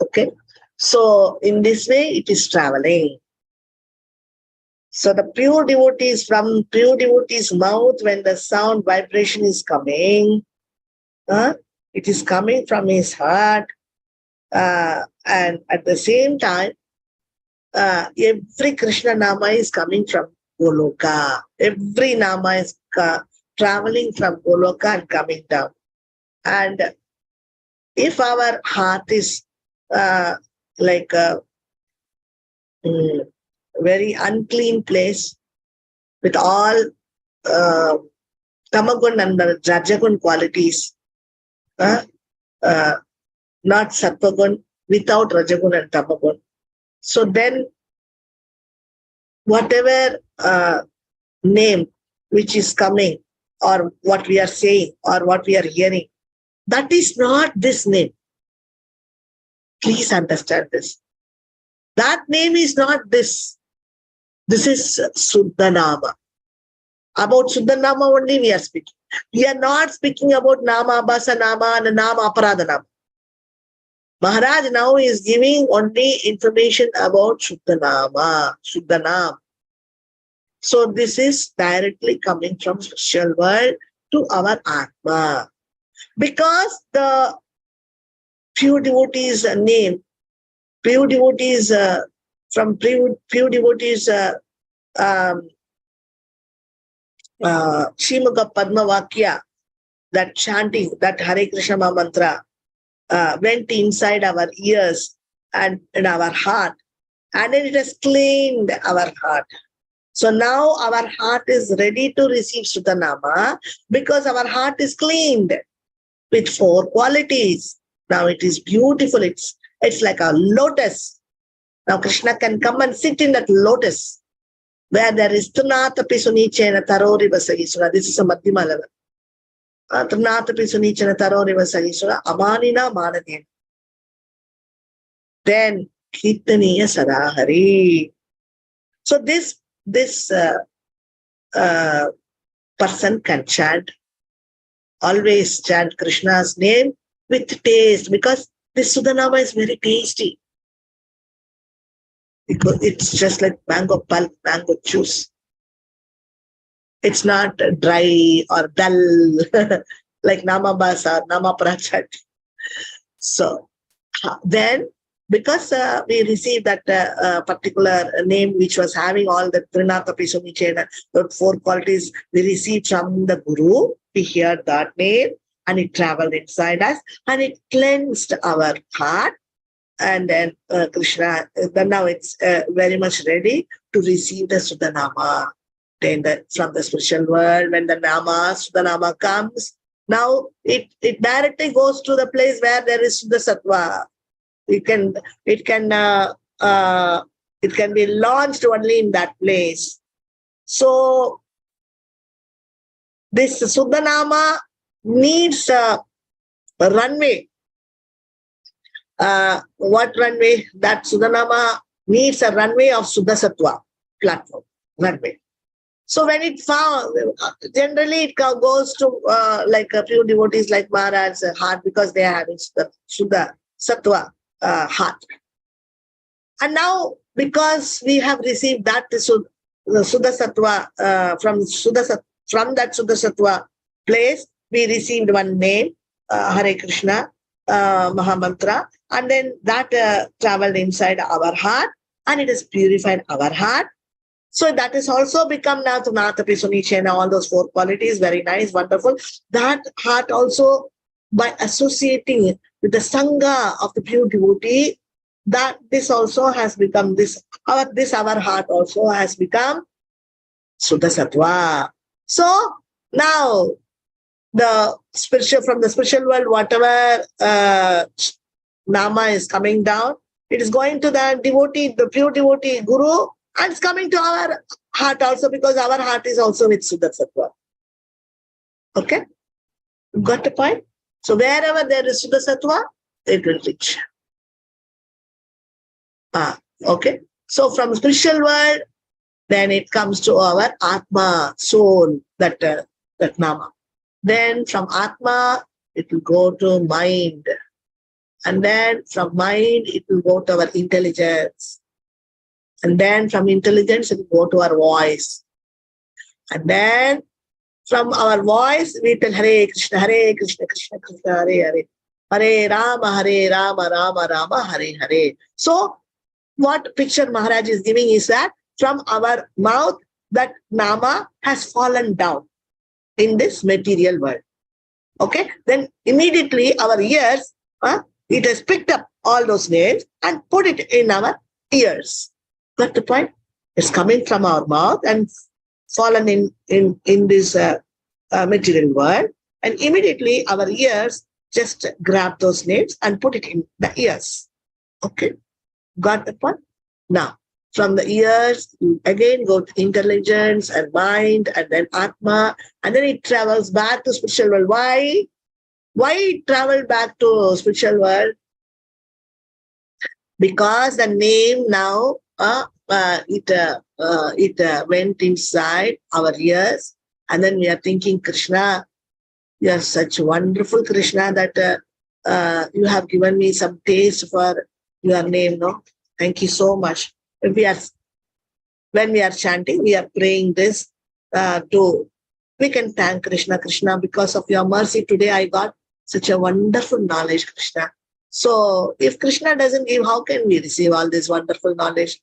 Okay. So in this way, it is traveling. So the pure devotees, from pure devotee's mouth, when the sound vibration is coming, it is coming from his heart. And at the same time, every Krishna Nama is coming from Goloka. Every Nama is traveling from Goloka and coming down. And if our heart is like a very unclean place with all Tamagun and Rajagun qualities, not Sattvagun, without Rajagun and Tamagun. So then whatever name which is coming, or what we are saying, or what we are hearing, that is not this name. Please understand this. That name is not this. This is Suddha Nama. About Suddha Nama only we are speaking. We are not speaking about Nama, Basa Nama, and Nama, Aparadha Nama. Maharaj now is giving only information about Suddha Nama, Suddha Nama. So this is directly coming from spiritual world to our Atma. Because the pure devotees name, pure devotees from pure devotees Shrimukha Padma Vakya, that chanting, that Hare Krishna mantra went inside our ears and in our heart, and then it has cleaned our heart. So now our heart is ready to receive Suddha Nama because our heart is cleaned with 4 qualities. Now it is beautiful. It's like a lotus. Now Krishna can come and sit in that lotus where there is Trunatapi Sunichena Tarori Vasagisura. This is a Madhyama level. Trunatapi Sunichena Tarori Vasagisura Amanina Manadena. Then Kirtaniya Sadahari. So this person can chant, always chant Krishna's name with taste, because this Suddha Nama is very tasty. Because it's just like mango pulp, mango juice. It's not dry or dull like Nama Basa, Nama Prachat. So then, because we received that particular name which was having all the Trinatapi Sumichena, the 4 qualities we received from the Guru, we heard that name and it traveled inside us and it cleansed our heart. And then Krishna, then now it's very much ready to receive the Suddha Nama. Then from the spiritual world, when the Nama, Suddha Nama comes, now it directly goes to the place where there is Suddha Sattva. It can be launched only in that place. So this Suddha Nama needs runway. What runway? That Suddhanama needs a runway of Suddha Sattva platform, runway. So when it found, generally it goes to like a few devotees like Maharaj's heart, because they are having Suddha Sattva heart. And now, because we have received that Suddha Sattva from that Suddha Sattva place, we received one name, Hare Krishna Mahamantra, and then that traveled inside our heart, and it has purified our heart. So that has also become now to Natapi Sunichena, all those 4 qualities, very nice, wonderful. That heart also, by associating with the Sangha of the pure devotee, that this also has become our heart also has become Suddha Sattva. So now the spiritual, from the spiritual world, whatever Nama is coming down, it is going to the devotee, the pure devotee Guru, and it's coming to our heart also, because our heart is also with Suddha Sattva. Okay? Got the point? So wherever there is Suddha Sattva, it will reach. Okay? So from spiritual world, then it comes to our Atma, soul, that Nama. Then from Atma, it will go to mind. And then from mind, it will go to our intelligence. And then from intelligence, it will go to our voice. And then from our voice, we tell Hare Krishna, Krishna Krishna, Hare Hare. Hare Rama, Rama Rama, Hare Hare. So what picture Maharaj is giving is that from our mouth, that Nama has fallen down in this material world. Okay? Then immediately our ears, it has picked up all those names and put it in our ears. Got the point? It's coming from our mouth and fallen in this material world, and immediately our ears just grab those names and put it in the ears. Okay? Got the point? Now, from the ears, you again go to intelligence and mind, and then Atma, and then it travels back to spiritual world. Why? Why it traveled back to spiritual world? Because the name now, it went inside our ears, and then we are thinking, Krishna, you are such wonderful Krishna that you have given me some taste for your name. No, thank you so much. When we are chanting, we are praying this we can thank Krishna. Krishna, because of your mercy, today I got such a wonderful knowledge, Krishna. So if Krishna doesn't give, how can we receive all this wonderful knowledge?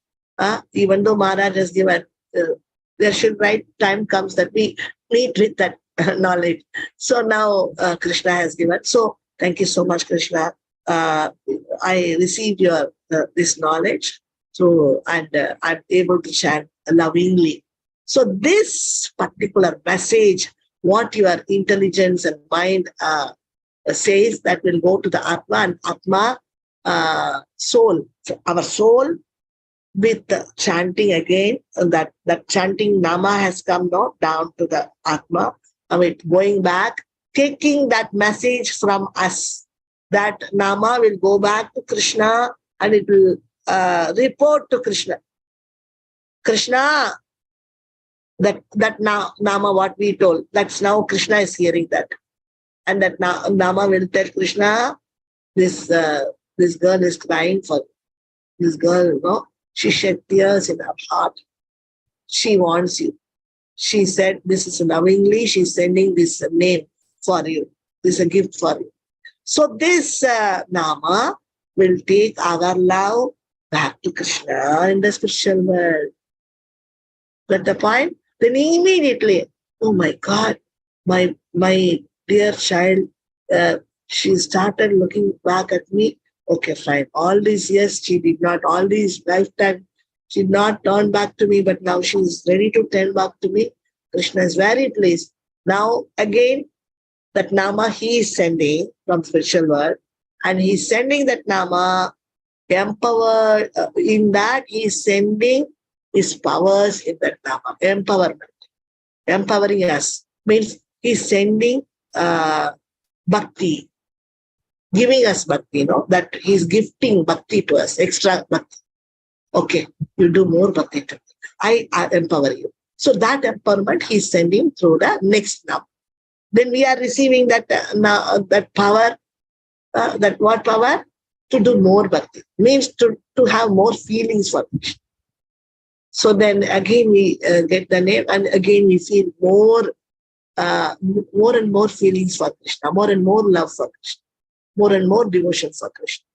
Even though Maharaj has given, there should right time comes that we meet with that knowledge. So now Krishna has given. So thank you so much, Krishna. I received your this knowledge. So and I'm able to chant lovingly. So this particular message, what your intelligence and mind says, that will go to the Atma, and Atma soul, our soul, with the chanting again, that chanting Nama has come down to the Atma, going back, taking that message from us. That Nama will go back to Krishna, and it will report to Krishna. Krishna, that Nama, what we told, that's now Krishna is hearing that. And that Nama will tell Krishna, this girl is crying for you. This girl, she shed tears in her heart. She wants you. She said, this is lovingly, she's sending this name for you. This is a gift for you. So this Nama will take our love back to Krishna in the spiritual world. Got the point? Then immediately, oh my God, my dear child, she started looking back at me. Okay, fine. All these years, she did not, all these lifetime, she did not turn back to me, but now she is ready to turn back to me. Krishna is very pleased. Now, again, that Nama he is sending from spiritual world, and he is sending that Nama empowered. In that, he is sending his powers in that Nama. Empowerment. Empowering us. Means he is sending bhakti. giving us bhakti, that he's gifting bhakti to us, extra bhakti. Okay, you do more bhakti to me. I empower you. So that empowerment he's sending through the next now. Then we are receiving that that power, that what power? To do more bhakti. Means to have more feelings for Krishna. So then again we get the name, and again we feel more and more feelings for Krishna, more and more love for Krishna, more and more devotion for Krishna.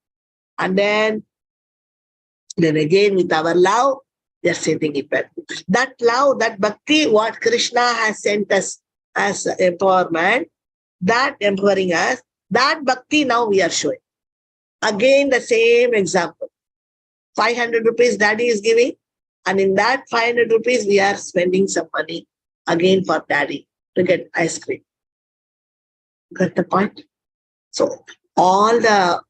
And then again with our love, we are sending it back. That love, that bhakti, what Krishna has sent us as empowerment, that empowering us, that bhakti now we are showing. Again the same example. 500 rupees daddy is giving, and in that 500 rupees we are spending some money again for daddy to get ice cream. Got the point? So all the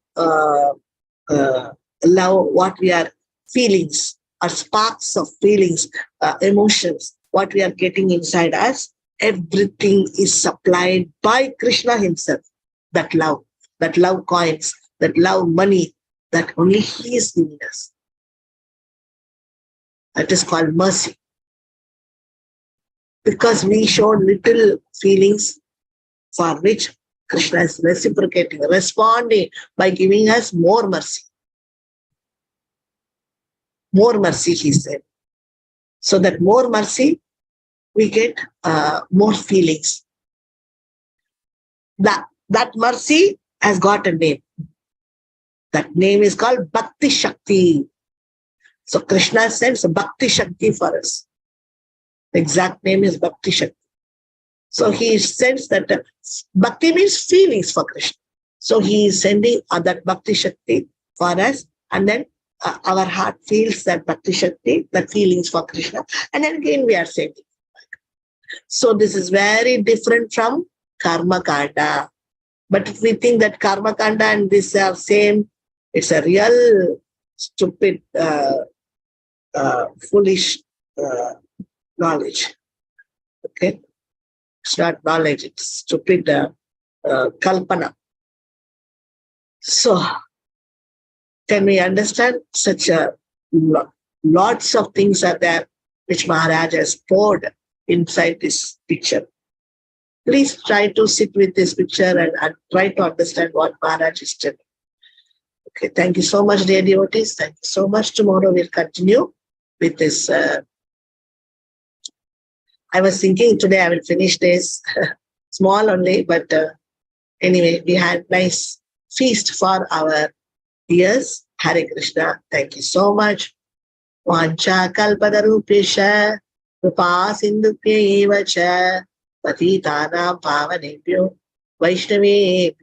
love, what we are feelings, or sparks of feelings, emotions, what we are getting inside us, everything is supplied by Krishna himself. That love coins, that love money, that only he is giving us. That is called mercy. Because we showed little feelings, for which Krishna is reciprocating, responding by giving us more mercy. More mercy, he said. So that more mercy, we get more feelings. That mercy has got a name. That name is called Bhakti Shakti. So Krishna sends Bhakti Shakti for us. The exact name is Bhakti Shakti. So he sends that Bhakti means feelings for Krishna. So he is sending that Bhakti Shakti for us, and then our heart feels that Bhakti Shakti, that feelings for Krishna, and then again we are sending. So this is very different from Karma Kanda. But if we think that Karma Kanda and this are same, it's a real stupid, foolish knowledge. Okay? It's not knowledge, it's stupid kalpana. So, can we understand such lots of things are there which Maharaj has poured inside this picture? Please try to sit with this picture and try to understand what Maharaj is telling. Okay, thank you so much, dear devotees. Thank you so much. Tomorrow we'll continue with this. I was thinking today I will finish this small only, but anyway, we had nice feast for our ears. Hare Krishna. Thank you so much. Vancha kalpadarupesha rupa sindhupya eva cha patitanam pavanebhyo vaishnavebhyo